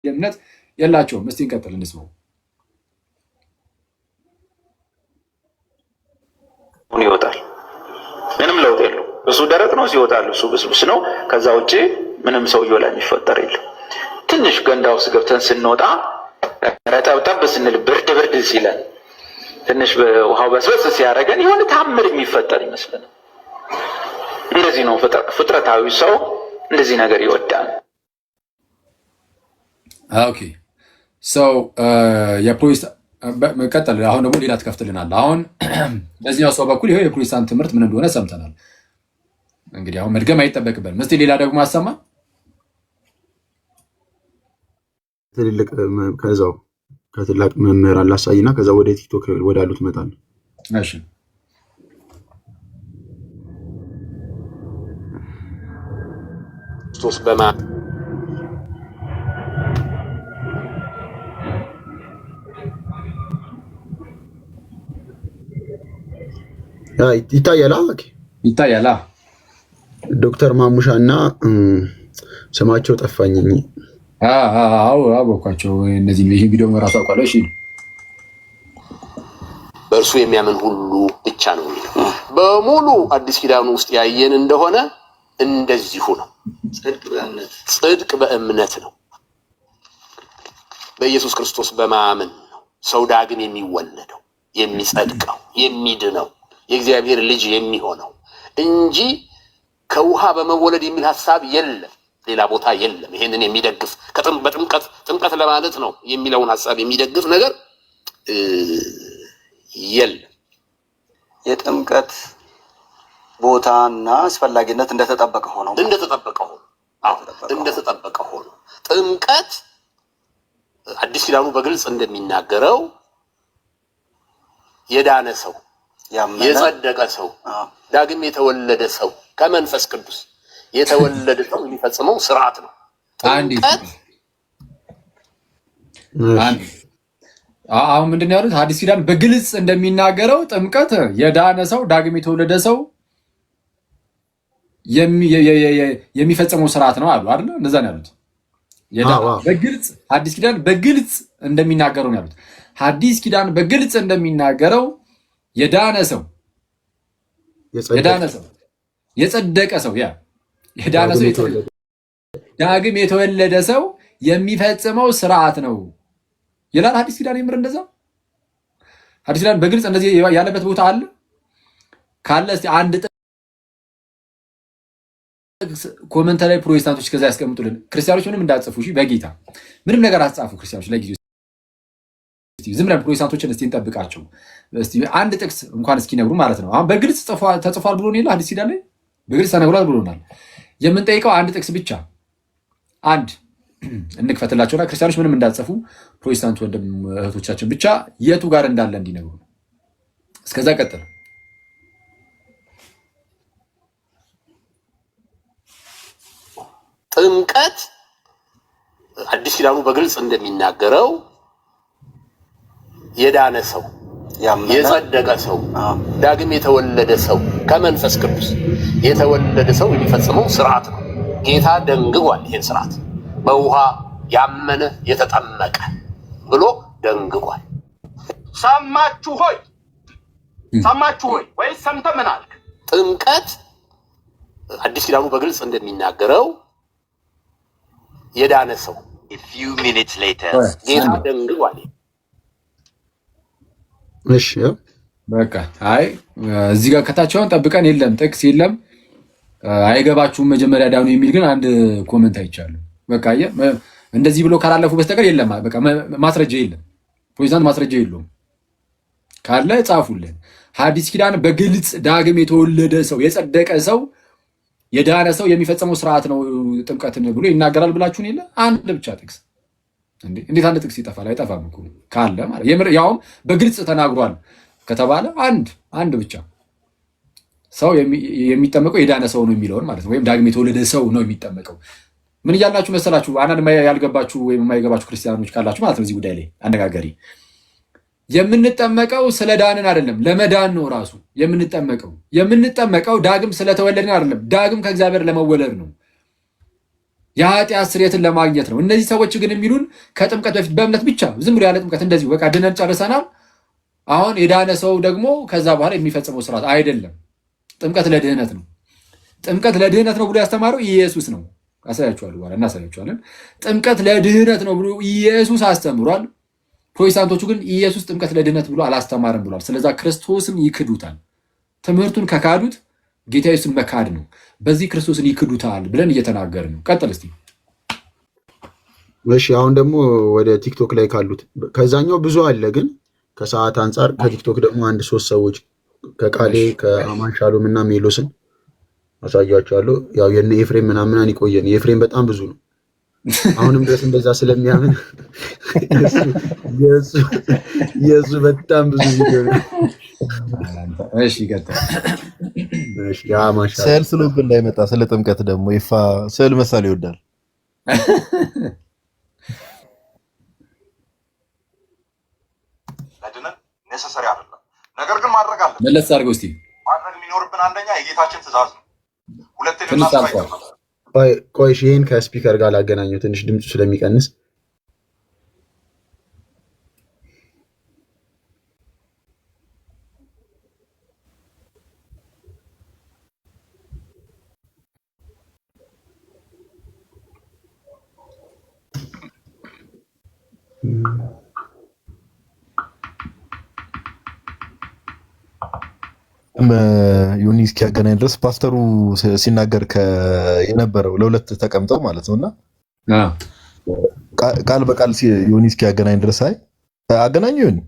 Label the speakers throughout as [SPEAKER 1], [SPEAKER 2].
[SPEAKER 1] እምነት የላቸውም። እስቲ እንቀጥል እንስማው።
[SPEAKER 2] ይወጣል ምንም ለውጥ የለው። እሱ ደረቅ ነው ሲወጣል፣ እሱ ብስብስ ነው። ከዛ ውጭ ምንም ሰውየው ላይ የሚፈጠር የለም። ትንሽ ገንዳ ውስጥ ገብተን ስንወጣ ረጠብጠብ ስንል ብርድ ብርድ ሲለን ትንሽ ውሃው በስበስ ሲያደርገን የሆነ ታምር የሚፈጠር ይመስለናል። እንደዚህ ነው ፍጥረታዊ ሰው እንደዚህ ነገር ይወዳል።
[SPEAKER 1] ኦኬ ሰው የፕሮቴስታንት ቀጥል። አሁን ደግሞ ሌላ ትከፍትልናል። አሁን በዚህኛው ሰው በኩል ይሄው የፕሮቴስታንት ትምህርት ምን እንደሆነ ሰምተናል። እንግዲህ አሁን መድገም አይጠበቅብንም። እስቲ ሌላ ደግሞ አሰማ
[SPEAKER 3] ትልልቅ ከዛው ከትላቅ መምህራን ላሳይና ከዛ ወደ ቲክቶክ ወዳሉት እመጣለሁ።
[SPEAKER 1] እሺ
[SPEAKER 4] ክርስቶስ በማ
[SPEAKER 3] ይታያል። ኦኬ
[SPEAKER 1] ይታያል።
[SPEAKER 3] ዶክተር ማሙሻ እና ስማቸው ጠፋኝ።
[SPEAKER 1] አወኳቸው። እነዚህ ይሄ ቪዲዮ ራሱ አውቃለሁ። እሺ
[SPEAKER 4] በእርሱ የሚያምን ሁሉ ብቻ ነው የሚለው በሙሉ አዲስ ኪዳኑ ውስጥ ያየን እንደሆነ እንደዚሁ ነው። ጽድቅ በእምነት ነው። በኢየሱስ ክርስቶስ በማመን ነው ሰው ዳግም የሚወለደው፣ የሚጸድቀው፣ የሚድነው፣ የእግዚአብሔር ልጅ የሚሆነው እንጂ ከውሃ በመወለድ የሚል ሐሳብ የለም። ሌላ ቦታ የለም። ይሄንን የሚደግፍ በጥምቀት ጥምቀት ለማለት ነው የሚለውን ሐሳብ የሚደግፍ ነገር የለም።
[SPEAKER 5] የጥምቀት ቦታና አስፈላጊነት እንደተጠበቀ ሆኖ ጥምቀት አዲስ ኪዳኑ በግልጽ እንደሚናገረው የዳነ ሰው፣ የጸደቀ ሰው፣ ዳግም የተወለደ ሰው ከመንፈስ ቅዱስ የተወለደ ሰው የሚፈጽመው ስርዓት ነው። ጥምቀት
[SPEAKER 1] አሁን ምንድን ያሉት አዲስ ኪዳን በግልጽ እንደሚናገረው ጥምቀት የዳነ ሰው ዳግም የተወለደ ሰው የሚፈጽመው ስርዓት ነው አሉ አይደል? እንደዛ ነው ያሉት። በግልጽ አዲስ ኪዳን በግልጽ እንደሚናገረው ነው ያሉት። አዲስ ኪዳን በግልጽ እንደሚናገረው የዳነ ሰው የጸደቀ ሰው የዳነ ሰው ዳግም የተወለደ ሰው የሚፈጽመው ስርዓት ነው ይላል አዲስ ኪዳን። ይምር እንደዛ አዲስ ኪዳን በግልጽ እንደዚህ ያለበት ቦታ አለ ካለ እስቲ አንድ ጥቅስ ኮሜንት ላይ ፕሮቴስታንቶች ከዛ ያስቀምጡልን። ክርስቲያኖች ምንም እንዳትጽፉ እሺ፣ በጌታ ምንም ነገር አትጻፉ ክርስቲያኖች ለጊዜው። ዝም ብለን ፕሮቴስታንቶችን እስቲ እንጠብቃቸው። እስቲ አንድ ጥቅስ እንኳን እስኪ ነግሩ ማለት ነው። አሁን በግልጽ ተጽፏል ብሎ ነው አዲስ ኪዳን ላይ በግልጽ ተነግሯል ብሎናል። የምንጠይቀው አንድ ጥቅስ ብቻ አንድ እንክፈትላቸውና ክርስቲያኖች ምንም እንዳትጽፉ ፕሮቴስታንት ወንድም እህቶቻችን ብቻ የቱ ጋር እንዳለ እንዲነግሩ። እስከዛ ቀጥል።
[SPEAKER 4] ጥምቀት አዲስ ኪዳኑ በግልጽ እንደሚናገረው የዳነ ሰው፣ የጸደቀ ሰው፣ ዳግም የተወለደ ሰው ከመንፈስ ቅዱስ የተወለደ ሰው የሚፈጽመው ስርዓት ነው። ጌታ ደንግጓል። ይሄን ስርዓት በውሃ ያመነ የተጠመቀ ብሎ ደንግጓል።
[SPEAKER 6] ሰማችሁ ሆይ ወይስ ሰምተህ ምን አልክ?
[SPEAKER 4] ጥምቀት አዲስ ኪዳኑ በግልጽ እንደሚናገረው የዳነ ሰው ጌታ ደንግጓል።
[SPEAKER 3] እሺ
[SPEAKER 1] በቃ አይ እዚህ ጋር ከታቸውን ጠብቀን የለም ጥቅስ የለም አይገባችሁም መጀመሪያ ዳኑ የሚል ግን አንድ ኮሜንት አይቻለሁ። በቃ እንደዚህ ብሎ ካላለፉ በስተቀር የለም። በቃ ማስረጃ የለም። ፕሮቴስታንት ማስረጃ የለውም። ካለ ጻፉልን። ሐዲስ ኪዳን በግልጽ ዳግም የተወለደ ሰው የጸደቀ ሰው የዳነ ሰው የሚፈጸመው ስርዓት ነው ጥምቀትን ብሎ ይናገራል ብላችሁን የለ አንድ ብቻ ጥቅስ። እንዴት አንድ ጥቅስ ይጠፋል? አይጠፋም እኮ ካለ ማለት ያውም በግልጽ ተናግሯል ከተባለ አንድ ብቻ ሰው የሚጠመቀው የዳነ ሰው ነው የሚለውን ማለት ነው። ወይም ዳግም የተወለደ ሰው ነው የሚጠመቀው። ምን እያላችሁ መሰላችሁ? አንዳንድ ያልገባችሁ ወይም የማይገባችሁ ክርስቲያኖች ካላችሁ ማለት ነው እዚህ ጉዳይ ላይ አነጋገሪ የምንጠመቀው ስለ ዳንን አይደለም፣ ለመዳን ነው ራሱ የምንጠመቀው ዳግም ስለተወለድን አይደለም፣ ዳግም ከእግዚአብሔር ለመወለድ ነው። የኃጢአት ስርየትን ለማግኘት ነው። እነዚህ ሰዎች ግን የሚሉን ከጥምቀት በፊት በእምነት ብቻ ዝም ብሎ ያለ ጥምቀት እንደዚሁ በቃ ድነን ጨርሰናል። አሁን የዳነ ሰው ደግሞ ከዛ በኋላ የሚፈጽመው ስርዓት አይደለም። ጥምቀት ለድህነት ነው። ጥምቀት ለድህነት ነው ብሎ ያስተማረው ኢየሱስ ነው። አሳያችኋለሁ፣ በኋላ እናሳያችኋለን። ጥምቀት ለድህነት ነው ብሎ ኢየሱስ አስተምሯል። ፕሮቴስታንቶቹ ግን ኢየሱስ ጥምቀት ለድህነት ብሎ አላስተማርም ብሏል። ስለዛ ክርስቶስን ይክዱታል። ትምህርቱን ከካዱት ጌታ ኢየሱስን መካድ ነው። በዚህ ክርስቶስን ይክዱታል ብለን እየተናገርን ነው። ቀጥል እስቲ።
[SPEAKER 3] እሺ አሁን ደግሞ ወደ ቲክቶክ ላይ ካሉት ከዛኛው ብዙ አለ፣ ግን ከሰዓት አንጻር ከቲክቶክ ደግሞ አንድ 3 ሰዎች ከቃሌ ከአማን ሻሎም እና ሜሎስን አሳያቸዋለሁ። ያው የነ ኤፍሬም ምናምን ይቆየን። የኤፍሬም በጣም ብዙ ነው። አሁንም ድረስ እንደዛ ስለሚያምን የሱ በጣም ብዙ ቪዲዮ ነው።
[SPEAKER 1] እሺ ቀጥል።
[SPEAKER 3] እሺ አማን ሻሎም
[SPEAKER 7] ስዕል ስሉብ እንዳይመጣ ስለ ጥምቀት ደግሞ ይፋ ስዕል መሳል ይወዳል።
[SPEAKER 6] ለድነት ኔሰሰሪ አይደለም፣ ነገር ግን ማድረግ አለብን።
[SPEAKER 1] መለስ አድርገው እስቲ።
[SPEAKER 6] ማድረግ የሚኖርብን አንደኛ የጌታችን ትእዛዝ ነው። ሁለተኛ
[SPEAKER 1] ትንሽ አልፏል።
[SPEAKER 3] ቆይ ይሄን ከስፒከር ጋር ላገናኘው ትንሽ ድምፁ ስለሚቀንስ
[SPEAKER 7] ዮኒ እስኪያገናኝ ድረስ ፓስተሩ ሲናገር የነበረው ለሁለት ተቀምጠው ማለት ነውና ቃል በቃል ዮኒ እስኪያገናኝ ድረስ አገናኙ ዮኒ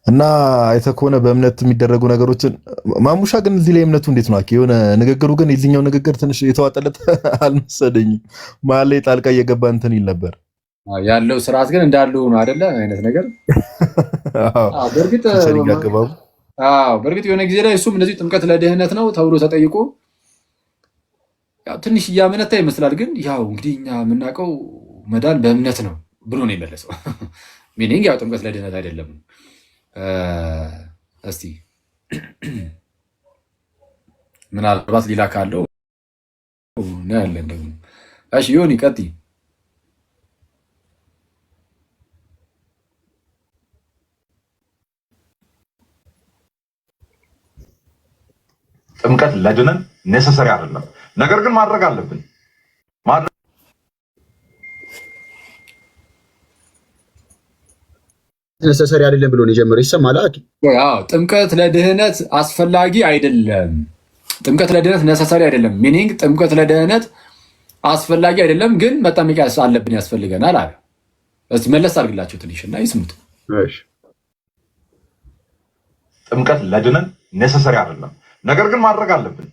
[SPEAKER 7] እና አይተህ ከሆነ በእምነት የሚደረጉ ነገሮችን ማሙሻ ግን እዚህ ላይ እምነቱ እንዴት ነው? የሆነ ንግግሩ ግን የዚህኛው ንግግር ትንሽ የተዋጠለት አልመሰለኝም። መሀል ላይ ጣልቃ እየገባ እንትን ይል ነበር።
[SPEAKER 1] ያለው ስርዓት ግን እንዳለው ነው አይደለ? አይነት ነገር በእርግጥ የሆነ ጊዜ ላይ እሱም እንደዚህ ጥምቀት ለድህነት ነው ተብሎ ተጠይቆ ትንሽ እያመነታ ይመስላል። ግን ያው እንግዲህ እኛ የምናውቀው መዳን በእምነት ነው ብሎ ነው የመለሰው። ሚኒንግ ያው ጥምቀት ለድህነት አይደለም። እስቲ ምናልባት ሌላ ካለው ነው ያለን ደግሞ። እሺ ዮኒ ቀጥይ።
[SPEAKER 6] ጥምቀት ለድነን ኔሰሰሪ አይደለም፣ ነገር ግን ማድረግ አለብን።
[SPEAKER 3] ነሰሰሪ አይደለም ብሎ ነው የጀመረው። ይሰማል።
[SPEAKER 1] ጥምቀት ለድህነት አስፈላጊ አይደለም። ጥምቀት ለድህነት ነሰሰሪ አይደለም። ሚኒንግ ጥምቀት ለድህነት አስፈላጊ አይደለም፣ ግን መጠመቂያ አለብን፣ ያስፈልገናል አለ። እስቲ መለስ አድርግላቸው ትንሽ እና ይስሙት።
[SPEAKER 6] ጥምቀት ለድነን ኔሰሰሪ አይደለም፣ ነገር ግን ማድረግ አለብን።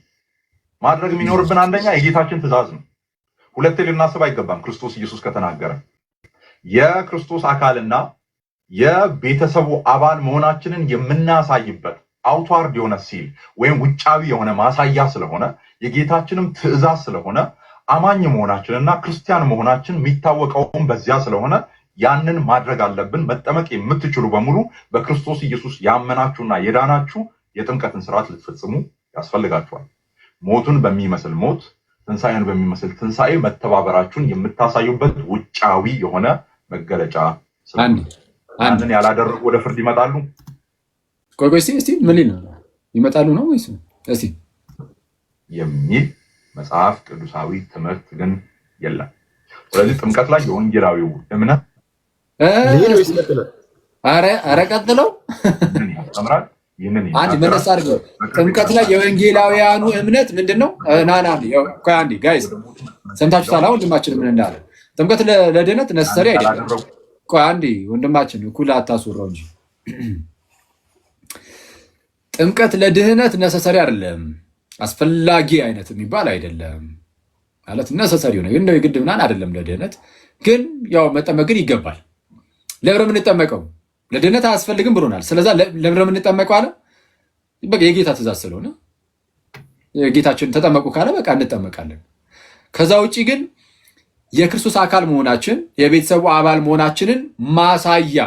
[SPEAKER 6] ማድረግ የሚኖርብን አንደኛ የጌታችን ትእዛዝ ነው። ሁለቴ ልናስብ አይገባም። ክርስቶስ ኢየሱስ ከተናገረ የክርስቶስ አካልና የቤተሰቡ አባል መሆናችንን የምናሳይበት አውትዋርድ የሆነ ሲል ወይም ውጫዊ የሆነ ማሳያ ስለሆነ የጌታችንም ትእዛዝ ስለሆነ አማኝ መሆናችንና ክርስቲያን መሆናችን የሚታወቀውም በዚያ ስለሆነ ያንን ማድረግ አለብን። መጠመቅ የምትችሉ በሙሉ በክርስቶስ ኢየሱስ ያመናችሁና የዳናችሁ የጥምቀትን ስርዓት ልትፈጽሙ ያስፈልጋችኋል። ሞቱን በሚመስል ሞት፣ ትንሣኤን በሚመስል ትንሣኤ መተባበራችሁን የምታሳዩበት ውጫዊ የሆነ መገለጫ አንድን ያላደረጉ ወደ ፍርድ ይመጣሉ።
[SPEAKER 1] ቆይ እስቲ ምን ነው ይመጣሉ ነው ወይስ እስቲ
[SPEAKER 6] የሚል መጽሐፍ ቅዱሳዊ ትምህርት ግን የለም። ስለዚህ ጥምቀት ላይ የወንጌላዊው እምነት
[SPEAKER 1] ኧረ ቀጥለው
[SPEAKER 6] ምን ያስተምራል?
[SPEAKER 1] አንድ መለስ አድርገው። ጥምቀት ላይ የወንጌላውያኑ እምነት ምንድን ነው? ቆይ አንዴ ጋይስ ሰምታችሁታል? ወንድማችን ምን እንዳለ ጥምቀት ለድህነት ነሰሰሪ አይደለም። ቆይ አንዴ ወንድማችን እኩል አታስወራው እንጂ ጥምቀት ለድህነት ነሰሰሪ አይደለም፣ አስፈላጊ አይነት የሚባል አይደለም ማለት ነሰሰሪ ሆነ ግን እንደው የግድ ምናምን አይደለም። ለድህነት ግን ያው መጠመቅ ግን ይገባል። ለምን የምንጠመቀው? ለድህነት አያስፈልግም ብሎናል። ስለዛ ለምን የምንጠመቀው አለ? በቃ የጌታ ትእዛዝ ስለሆነ የጌታችን ተጠመቁ ካለ በቃ እንጠመቃለን። ከዛ ውጪ ግን የክርስቶስ አካል መሆናችን የቤተሰቡ አባል መሆናችንን ማሳያ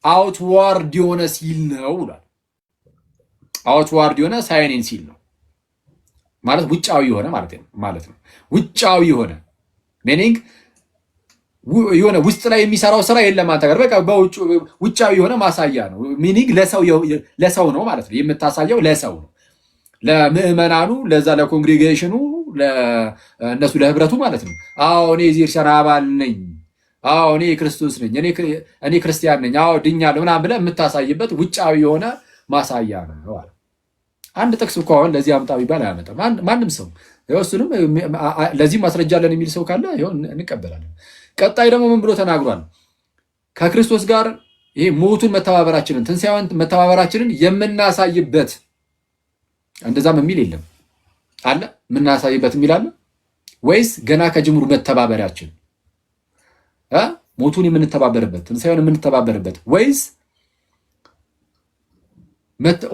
[SPEAKER 1] አውትዋርድ የሆነ ሲል ነው ብሏል። አውትዋርድ የሆነ ሳይን ኤንድ ሲል ነው ማለት ውጫዊ የሆነ ማለት ነው። ውጫዊ የሆነ ሚኒንግ የሆነ ውስጥ ላይ የሚሰራው ስራ የለም አንተ ጋር በቃ ውጫዊ የሆነ ማሳያ ነው። ሚኒንግ ለሰው ነው ማለት ነው። የምታሳየው ለሰው ነው፣ ለምዕመናኑ፣ ለዛ ለኮንግሪጌሽኑ፣ ለእነሱ ለህብረቱ ማለት ነው። አዎ እኔ የዚህ እርሻ አባል ነኝ፣ አዎ እኔ ክርስቶስ ነኝ፣ እኔ ክርስቲያን ነኝ፣ አዎ ድኛለሁ ምናምን ብለህ የምታሳይበት ውጫዊ የሆነ ማሳያ ነው። አንድ ጥቅስ እኮ አሁን ለዚህ አምጣ ቢባል አያመጣም ማንም ሰው። እሱንም ለዚህ ማስረጃ አለን የሚል ሰው ካለ እንቀበላለን። ቀጣይ ደግሞ ምን ብሎ ተናግሯል? ከክርስቶስ ጋር ይሄ ሞቱን መተባበራችንን ትንሣኤውን መተባበራችንን የምናሳይበት እንደዛም የሚል የለም አለ። የምናሳይበት የሚል አለ ወይስ ገና ከጅምሩ መተባበሪያችን ሞቱን የምንተባበርበት ትንሣኤውን የምንተባበርበት ወይስ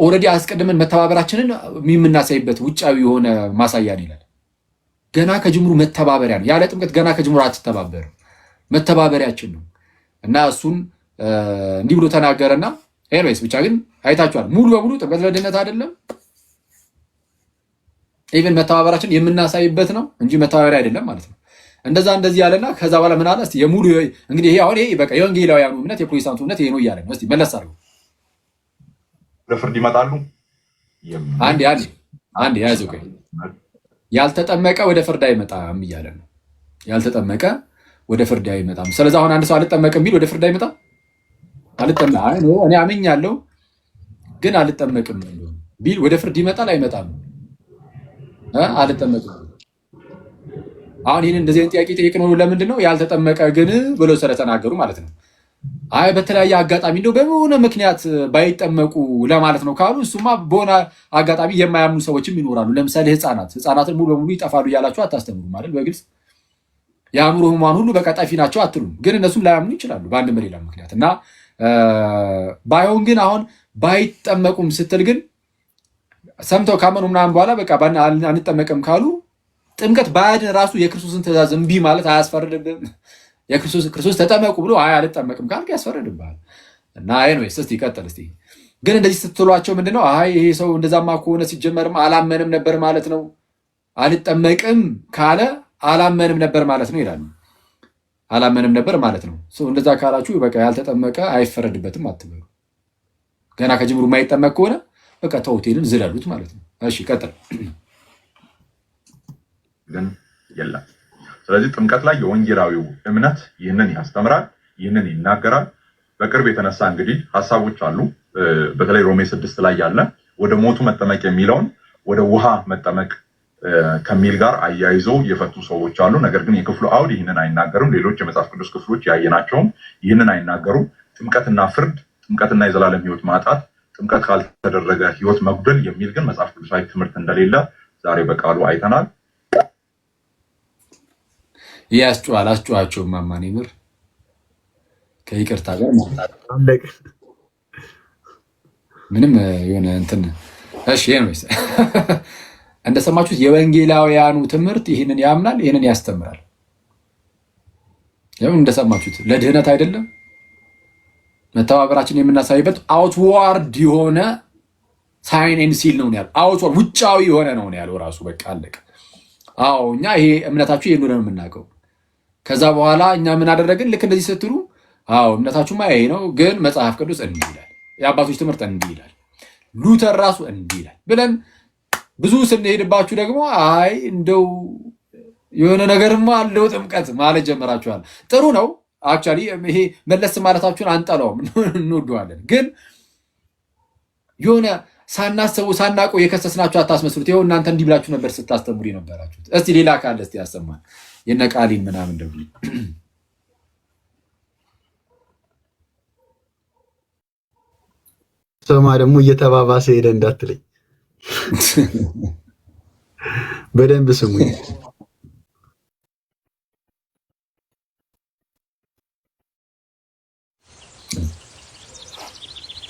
[SPEAKER 1] ኦልሬዲ አስቀድመን መተባበራችንን የምናሳይበት ውጫዊ የሆነ ማሳያን ይላል። ገና ከጅምሩ መተባበሪያ ነው። ያለ ጥምቀት ገና ከጅምሩ አትተባበርም፣ መተባበሪያችን ነው እና እሱን እንዲህ ብሎ ተናገረና ኤኒዌይስ ብቻ ግን አይታችኋል። ሙሉ በሙሉ ጥምቀት ለድነት አይደለም፣ ኢቨን መተባበራችን የምናሳይበት ነው እንጂ መተባበሪያ አይደለም ማለት ነው። እንደዚህ ያለና ከዛ በኋላ ምን አለ? እስቲ የሙሉ እንግዲህ ይሄ አሁን ይሄ በቃ የወንጌላውያኑ እምነት የፕሮቴስታንቱ እምነት ይሄ ነው እያለ ነው። እስቲ መለስ አድርገው
[SPEAKER 6] ለፍርድ ይመጣሉ።
[SPEAKER 1] አንድ ያዘው ያልተጠመቀ ወደ ፍርድ አይመጣም እያለ ነው። ያልተጠመቀ ወደ ፍርድ አይመጣም። ስለዚህ አሁን አንድ ሰው አልጠመቅም ቢል ወደ ፍርድ አይመጣም። እኔ አምኛለሁ ግን አልጠመቅም ቢል ወደ ፍርድ ይመጣል አይመጣም? አልጠመቅም። አሁን ይህን እንደዚህ አይነት ጥያቄ ጠይቅ ነው። ለምንድን ነው ያልተጠመቀ ግን ብሎ ስለተናገሩ ማለት ነው። አይ በተለያየ አጋጣሚ እንደው በሆነ ምክንያት ባይጠመቁ ለማለት ነው ካሉ እሱማ በሆነ አጋጣሚ የማያምኑ ሰዎችም ይኖራሉ። ለምሳሌ ህፃናትን ሙሉ በሙሉ ይጠፋሉ እያላችሁ አታስተምሩም አይደል? በግልጽ የአእምሮ ህሙማን ሁሉ በቃ ጠፊ ናቸው አትሉም። ግን እነሱም ላያምኑ ይችላሉ በአንድ በሌላ ምክንያት እና ባይሆን ግን አሁን ባይጠመቁም ስትል ግን ሰምተው ካመኑ ምናምን በኋላ በቃ አንጠመቅም ካሉ ጥምቀት ባያድን ራሱ የክርስቶስን ትእዛዝ እምቢ ማለት አያስፈርድብም? ክርስቶስ ተጠመቁ ብሎ አልጠመቅም ካልክ ያስፈርድብሃል። እና ኤኒዌይስ እስቲ ቀጥል። እስቲ ግን እንደዚህ ስትሏቸው ምንድነው ይሄ ሰው እንደዛማ ከሆነ ሲጀመርም አላመንም ነበር ማለት ነው። አልጠመቅም ካለ አላመንም ነበር ማለት ነው ይላሉ። አላመንም ነበር ማለት ነው። እንደዛ ካላችሁ በቃ ያልተጠመቀ አይፈረድበትም አትበሉ። ገና ከጅምሩ የማይጠመቅ ከሆነ በቃ ተውቴልን ዝለሉት ማለት ነው። እሺ ቀጥል።
[SPEAKER 6] ግን የለም። ስለዚህ ጥምቀት ላይ የወንጌላዊው እምነት ይህንን ያስተምራል፣ ይህንን ይናገራል። በቅርብ የተነሳ እንግዲህ ሀሳቦች አሉ። በተለይ ሮሜ 6 ላይ ያለ ወደ ሞቱ መጠመቅ የሚለውን ወደ ውሃ መጠመቅ ከሚል ጋር አያይዞ የፈቱ ሰዎች አሉ። ነገር ግን የክፍሉ አውድ ይህንን አይናገርም። ሌሎች የመጽሐፍ ቅዱስ ክፍሎች ያየናቸውም ይህንን አይናገሩም። ጥምቀትና ፍርድ፣ ጥምቀትና የዘላለም ሕይወት ማጣት፣ ጥምቀት ካልተደረገ ሕይወት መጉደል የሚል ግን መጽሐፍ ቅዱሳዊ ትምህርት እንደሌለ ዛሬ በቃሉ አይተናል።
[SPEAKER 1] ያስጨዋል አስጨዋቸው ማማኔ ምር ከይቅርታ ጋር ማለት ምንም የሆነ እንትን እሺ ኤኒዌይስ እንደሰማችሁት የወንጌላውያኑ ትምህርት ይህንን ያምናል፣ ይህንን ያስተምራል። ያው እንደሰማችሁት ለድህነት አይደለም መተባበራችን የምናሳይበት አውትዋርድ የሆነ ሳይን ኤንድ ሲል ነው ያለው። አውትዋርድ ውጫዊ የሆነ ነው ያለው ራሱ በቃ አለቀ። አዎ እኛ ይሄ እምነታችሁ ይሄን ነው የምናውቀው። ከዛ በኋላ እኛ ምን አደረግን? ልክ እንደዚህ ስትሉ አዎ እምነታችሁማ ይሄ ነው፣ ግን መጽሐፍ ቅዱስ እንዲህ ይላል፣ የአባቶች ትምህርት እንዲህ ይላል፣ ሉተር ራሱ እንዲህ ይላል ብለን ብዙ ስንሄድባችሁ ደግሞ አይ እንደው የሆነ ነገርማ አለው ጥምቀት ማለት ጀመራችኋል። ጥሩ ነው አክቹዋሊ ይሄ መለስ ማለታችሁን አንጠላውም፣ እንወደዋለን። ግን የሆነ ሳናስቡ ሳናውቁ የከሰስናችሁ አታስመስሉት። ይኸው እናንተ እንዲህ ብላችሁ ነበር ስታስተምሩ የነበራችሁት። እስቲ ሌላ ካለ እስቲ ያሰማል። የነቃሊን ምናምን ደግሞ
[SPEAKER 3] ሰማ ደግሞ እየተባባሰ ሄደ እንዳትለኝ በደንብ ስሙኝ።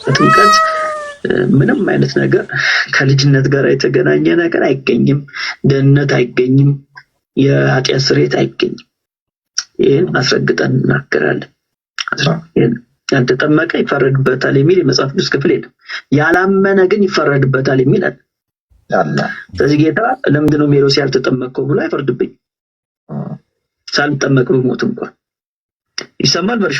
[SPEAKER 8] ጥምቀት ምንም አይነት ነገር ከልጅነት ጋር የተገናኘ ነገር አይገኝም። ደህንነት አይገኝም። የኃጢአት ስርየት አይገኝም። ይህን አስረግጠን እናገራለን። ያልተጠመቀ ይፈረድበታል የሚል የመጽሐፍ ቅዱስ ክፍል የለም። ያላመነ ግን ይፈረድበታል የሚል አለ። ስለዚህ ጌታ ለምንድን ነው ሜሎስ ያልተጠመቀው ብሎ አይፈርድብኝ? ሳልጠመቅ ብሞት እንኳን ይሰማል በርሾ።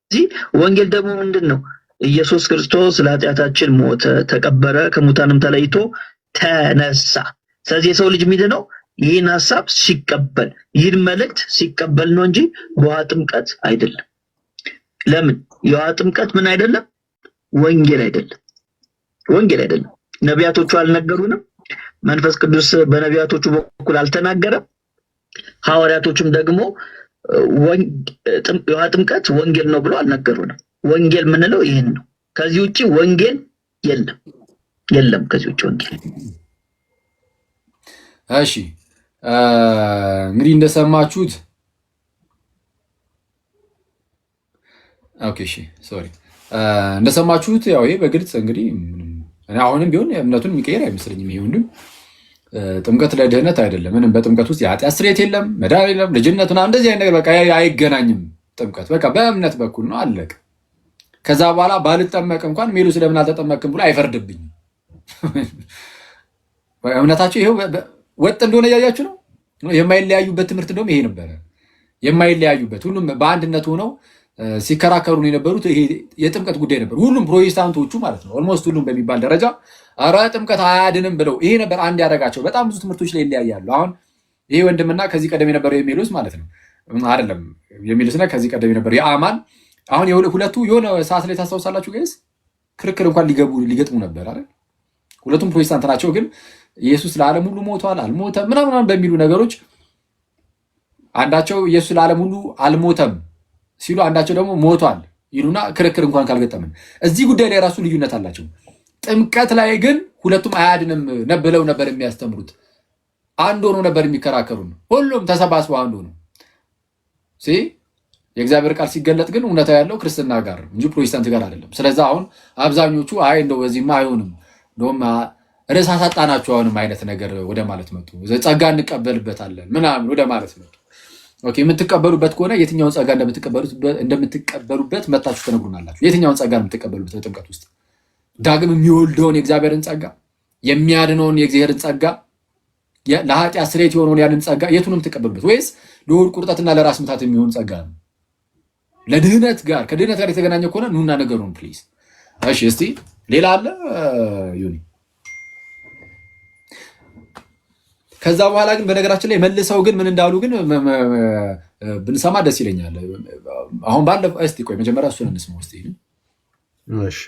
[SPEAKER 8] እዚህ ወንጌል ደግሞ ምንድን ነው? ኢየሱስ ክርስቶስ ለኃጢአታችን ሞተ፣ ተቀበረ፣ ከሙታንም ተለይቶ ተነሳ። ስለዚህ የሰው ልጅ የሚድነው ይህን ሐሳብ ሲቀበል፣ ይህን መልእክት ሲቀበል ነው እንጂ በውሃ ጥምቀት አይደለም። ለምን? የውሃ ጥምቀት ምን አይደለም? ወንጌል አይደለም። ወንጌል አይደለም። ነቢያቶቹ አልነገሩንም። መንፈስ ቅዱስ በነቢያቶቹ በኩል አልተናገረም። ሐዋርያቶቹም ደግሞ የውሃ ጥምቀት ወንጌል ነው ብሎ አልነገሩንም። ወንጌል የምንለው ይህን ነው። ከዚህ ውጪ ወንጌል የለም። የለም ከዚህ ውጪ ወንጌል።
[SPEAKER 1] እሺ እንግዲህ እንደሰማችሁት ኦኬ፣ እሺ ሶሪ፣ እንደሰማችሁት ያው ይሄ በግልጽ እንግዲህ አሁንም ቢሆን እምነቱን የሚቀየር አይመስለኝም። ይሄ ወንድም ጥምቀት ለድህነት አይደለም። ምንም በጥምቀት ውስጥ የኃጢአት ስርየት የለም፣ መዳን የለም፣ ልጅነት ምናምን እንደዚህ አይነት ነገር በቃ አይገናኝም። ጥምቀት በቃ በእምነት በኩል ነው፣ አለቀ። ከዛ በኋላ ባልጠመቅ እንኳን ሜሉ ስለምን አልተጠመቅም ብሎ አይፈርድብኝም። እምነታቸው ይሄው ወጥ እንደሆነ እያያችሁ ነው። የማይለያዩበት ትምህርት እንደውም ይሄ ነበረ። የማይለያዩበት ሁሉም በአንድነት ሆነው ሲከራከሩ ነው የነበሩት። ይሄ የጥምቀት ጉዳይ ነበር። ሁሉም ፕሮቴስታንቶቹ ማለት ነው ኦልሞስት ሁሉም በሚባል ደረጃ ኧረ ጥምቀት አያድንም ብለው ይሄ ነበር አንድ ያደረጋቸው። በጣም ብዙ ትምህርቶች ላይ ይለያያሉ። አሁን ይሄ ወንድምና ከዚህ ቀደም የነበረው የሚሉስ ማለት ነው አይደለም የሚሉስና ከዚህ ቀደም የነበረው የአማን አሁን ሁለቱ የሆነ ሰዓት ላይ ታስታውሳላችሁ ጋይስ ክርክር እንኳን ሊገጥሙ ነበር አይደል? ሁለቱም ፕሮቴስታንት ናቸው። ግን ኢየሱስ ለዓለም ሁሉ ሞቷል አልሞተም ምናምን በሚሉ ነገሮች አንዳቸው ኢየሱስ ለዓለም ሁሉ አልሞተም ሲሉ አንዳቸው ደግሞ ሞቷል ይሉና ክርክር እንኳን ካልገጠምን እዚህ ጉዳይ ላይ ራሱ ልዩነት አላቸው። ጥምቀት ላይ ግን ሁለቱም አያድንም ብለው ነበር የሚያስተምሩት። አንድ ሆኖ ነበር የሚከራከሩን። ሁሉም ተሰባስበው አንድ ሆኖ የእግዚአብሔር ቃል ሲገለጥ ግን እውነታ ያለው ክርስትና ጋር እንጂ ፕሮቴስታንት ጋር አይደለም። ስለዚህ አሁን አብዛኞቹ አይ እንደው በዚህማ አይሆንም እንደውም ርዕስ አሳጣናቸው አሁንም አይነት ነገር ወደ ማለት መጡ። ጸጋ እንቀበልበታለን ምናምን ወደ ማለት መጡ። ኦኬ የምትቀበሉበት ከሆነ የትኛውን ጸጋ እንደምትቀበሉበት መጣችሁ ተነግሩናላችሁ። የትኛውን ጸጋ የምትቀበሉበት በጥምቀት ውስጥ ዳግም የሚወልደውን የእግዚአብሔርን ጸጋ፣ የሚያድነውን የእግዚአብሔርን ጸጋ፣ ለኃጢአት ስርየት የሆነውን ያንን ጸጋ የቱንም የምትቀበሉበት ወይስ ለሆድ ቁርጠትና ለራስ ምታት የሚሆን ጸጋ ነው? ለድህነት ጋር ከድህነት ጋር የተገናኘ ከሆነ ኑና ነገሩን ፕሊዝ። እሺ እስቲ ሌላ አለ ዩኒ። ከዛ በኋላ ግን በነገራችን ላይ መልሰው ግን ምን እንዳሉ ግን ብንሰማ ደስ ይለኛል። አሁን ባለፈው እስቲ ቆይ መጀመሪያ እሱን እንስማው እስቲ።
[SPEAKER 3] እሺ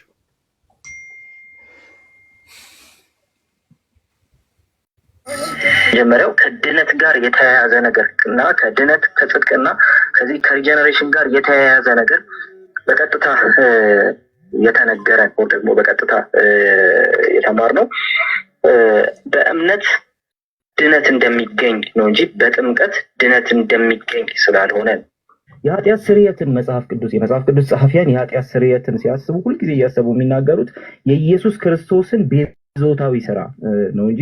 [SPEAKER 8] መጀመሪያው ከድነት ጋር የተያያዘ ነገር እና ከድነት ከጽድቅና ከዚህ ከሪጀነሬሽን ጋር የተያያዘ ነገር በቀጥታ የተነገረ ነው። ደግሞ በቀጥታ የተማርነው በእምነት ድነት እንደሚገኝ ነው እንጂ በጥምቀት ድነት እንደሚገኝ ስላልሆነ የኃጢአት ስርየትን የመጽሐፍ ቅዱስ ጸሐፊያን የኃጢአት ስርየትን ሲያስቡ ሁልጊዜ እያሰቡ የሚናገሩት የኢየሱስ ክርስቶስን ቤዛዊ ስራ ነው እንጂ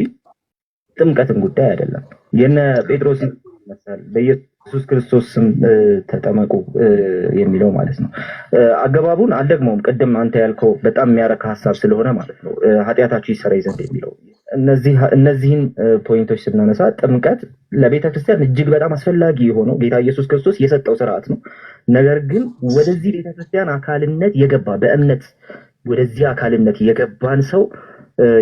[SPEAKER 8] ጥምቀትን ጉዳይ አይደለም። የነ ጴጥሮስ ይመስላል በኢየሱስ ክርስቶስ ስም ተጠመቁ የሚለው ማለት ነው። አገባቡን አልደግመውም። ቅድም አንተ ያልከው በጣም የሚያረካ ሐሳብ ስለሆነ ማለት ነው ኃጢአታችሁ ይሰረይ ዘንድ የሚለው እነዚህን ፖይንቶች ስናነሳ ጥምቀት ለቤተ ክርስቲያን እጅግ በጣም አስፈላጊ የሆነው ጌታ ኢየሱስ ክርስቶስ የሰጠው ስርዓት ነው። ነገር ግን ወደዚህ ቤተ ክርስቲያን አካልነት የገባ በእምነት ወደዚህ አካልነት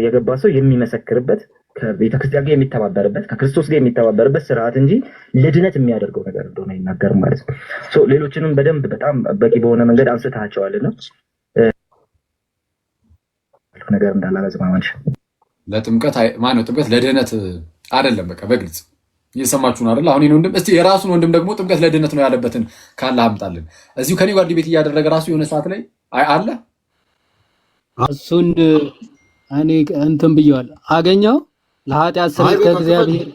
[SPEAKER 8] የገባ ሰው የሚመሰክርበት ከቤተ ክርስቲያን ጋር የሚተባበርበት ከክርስቶስ ጋር የሚተባበርበት ስርዓት እንጂ ለድነት የሚያደርገው ነገር እንደሆነ አይናገርም ማለት ነው። ሌሎችንም በደንብ በጣም በቂ በሆነ መንገድ አንስታቸዋልና ነገር እንዳላረዝማማሽ
[SPEAKER 1] ለጥምቀት ማነው ጥምቀት ለድህነት አይደለም። በቃ በግልጽ እየሰማችሁን አይደል? አሁን ይሄን ወንድም እስቲ የራሱን ወንድም ደግሞ ጥምቀት ለድህነት ነው ያለበትን ካለ አምጣልን። እዚሁ ከኔ ጓድ ቤት እያደረገ ራሱ የሆነ ሰዓት ላይ አለ
[SPEAKER 9] እሱን እኔ እንትን ብየዋል አገኘው ለኃጢአት ስርየት ከእግዚአብሔር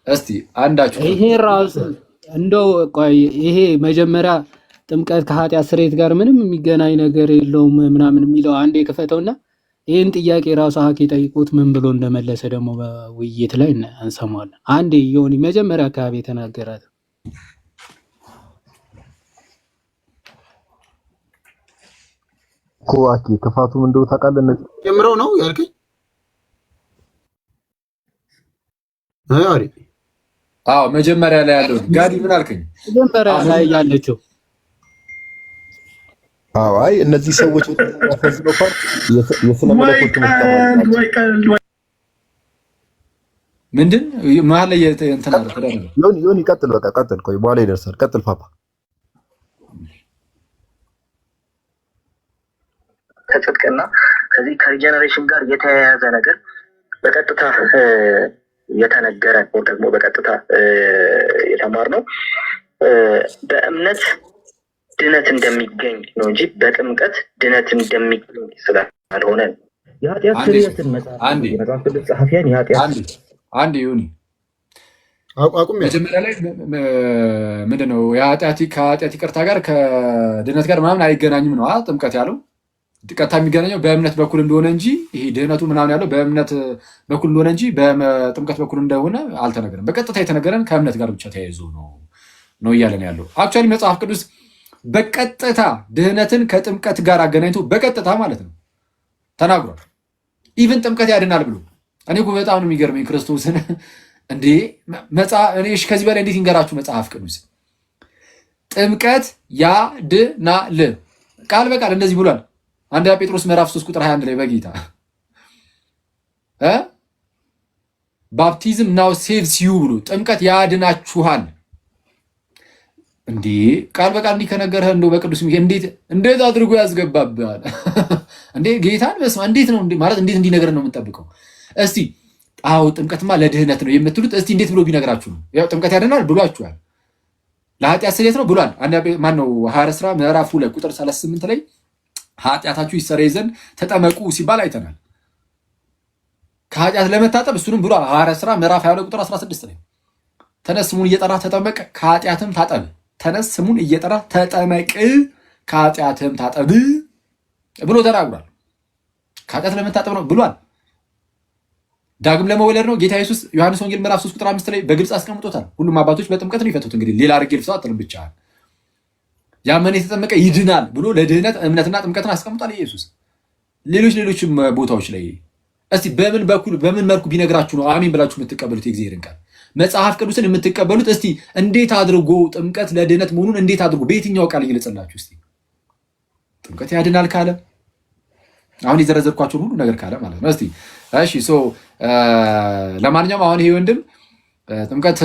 [SPEAKER 1] እስቲ አንዳችሁ
[SPEAKER 9] ይሄ ራሱ እንደው ቆይ ይሄ መጀመሪያ ጥምቀት ከኃጢአት ስርየት ጋር ምንም የሚገናኝ ነገር የለውም ምናምን የሚለው አንዴ ክፈተውና ይህን ጥያቄ ራሱ ሀኪ ጠይቁት ምን ብሎ እንደመለሰ ደግሞ በውይይት ላይ እንሰማለን። አንዴ ዮኒ መጀመሪያ አካባቢ የተናገራት
[SPEAKER 7] ኮዋኪ ክፋቱም እንደው ታውቃለህ
[SPEAKER 3] ጀምረው ነው ያልከኝ? አሪ
[SPEAKER 1] አዎ መጀመሪያ ላይ ያለው ጋዲ ምን አልከኝ?
[SPEAKER 9] መጀመሪያ ላይ ያለችው
[SPEAKER 7] አዎ አይ እነዚህ ሰዎች ያፈዝነው ፓርት የስነ መለኮት ነው።
[SPEAKER 1] ምንድን መሀል ላይ እንትን አለ ተዳለ
[SPEAKER 7] ዮኒ ቀጥል፣ በቃ ቀጥል። ቆይ በኋላ ይደርሳል። ቀጥል ፓፓ።
[SPEAKER 8] ከጽድቅና ከዚህ ከሪጀነሬሽን ጋር የተያያዘ ነገር በቀጥታ የተነገረ ወይ ደግሞ በቀጥታ የተማርነው በእምነት ድነት እንደሚገኝ ነው እንጂ በጥምቀት ድነት እንደሚገኝ ስላልሆነ የኃጢአት ስርየትን መጽሐፍ ቅዱስ ጸሐፊያን የኃጢአት
[SPEAKER 1] አንድ ዮኒ
[SPEAKER 3] አቋቁም
[SPEAKER 1] መጀመሪያ ላይ ምንድነው የኃጢአት ከኃጢአት ይቅርታ ጋር ከድነት ጋር ምናምን አይገናኝም ነው ጥምቀት ያለው። ቀጥታ የሚገናኘው በእምነት በኩል እንደሆነ እንጂ ይሄ ድህነቱ ምናምን ያለው በእምነት በኩል እንደሆነ እንጂ በጥምቀት በኩል እንደሆነ አልተነገረም። በቀጥታ የተነገረን ከእምነት ጋር ብቻ ተያይዞ ነው እያለን ያለው። አክቹዋሊ መጽሐፍ ቅዱስ በቀጥታ ድህነትን ከጥምቀት ጋር አገናኝቶ በቀጥታ ማለት ነው ተናግሯል። ኢቭን ጥምቀት ያድናል ብሎ እኔ እኮ በጣም ነው የሚገርመኝ ክርስቶስን እንዴ እኔ ከዚህ በላይ እንዴት ይንገራችሁ? መጽሐፍ ቅዱስ ጥምቀት ያድናል ቃል በቃል እንደዚህ ብሏል። አንደኛ ጴጥሮስ ምዕራፍ 3 ቁጥር 21 ላይ በጌታ ባፕቲዝም ናው ሴቭስ ዩ ብሎ ጥምቀት ያድናችኋል። እንዴ ቃል በቃል እንዲህ ከነገረህ እንደው በቅዱስ ሚካኤል እንዴት አድርጎ ያስገባብሃል እንዴ ጌታን በስመ አብ እንዴት ነው ማለት እንዴት እንዲነገረን ነው የምንጠብቀው? እስቲ አዎ ጥምቀትማ ለድህነት ነው የምትሉት እስቲ እንዴት ብሎ ቢነግራችሁ ነው? ያው ጥምቀት ያድናል ብሏችኋል። ለኃጢአት ስርየት ነው ብሏል። ማነው ሐዋርያት ሥራ ምዕራፍ 2 ቁጥር 38 ላይ ኃጢአታችሁ ይሰረይ ዘንድ ተጠመቁ ሲባል አይተናል። ከኃጢአት ለመታጠብ እሱንም ብሏል። ሐዋርያት ሥራ ምዕራፍ 22 ቁጥር 16 ላይ ተነስ ስሙን እየጠራ ተጠመቅ ከኃጢአትም ታጠብ። ተነስ ስሙን እየጠራ ተጠመቅ ከኃጢአትም ታጠብ ብሎ ተናግሯል። ከኃጢአት ለመታጠብ ነው ብሏል። ዳግም ለመወለድ ነው ጌታ ኢየሱስ ዮሐንስ ወንጌል ምዕራፍ 3 ቁጥር 5 ላይ በግልጽ አስቀምጦታል። ሁሉም አባቶች በጥምቀት ነው ይፈቱት። እንግዲህ ሌላ አድርጌ ልፍታው አጥልም ብቻ ያመነ የተጠመቀ ይድናል ብሎ ለድህነት እምነትና ጥምቀትን አስቀምጧል ኢየሱስ። ሌሎችም ቦታዎች ላይ እስቲ በምን መልኩ ቢነግራችሁ ነው አሜን ብላችሁ የምትቀበሉት የእግዚአብሔርን ቃል መጽሐፍ ቅዱስን የምትቀበሉት? እስቲ እንዴት አድርጎ ጥምቀት ለድህነት መሆኑን እንዴት አድርጎ በየትኛው ቃል ይገለጽላችሁ? እስቲ ጥምቀት ያድናል ካለ አሁን የዘረዘርኳቸውን ሁሉ ነገር ካለ ማለት ነው። እስቲ እሺ ለማንኛውም አሁን ይሄ ወንድም ጥምቀት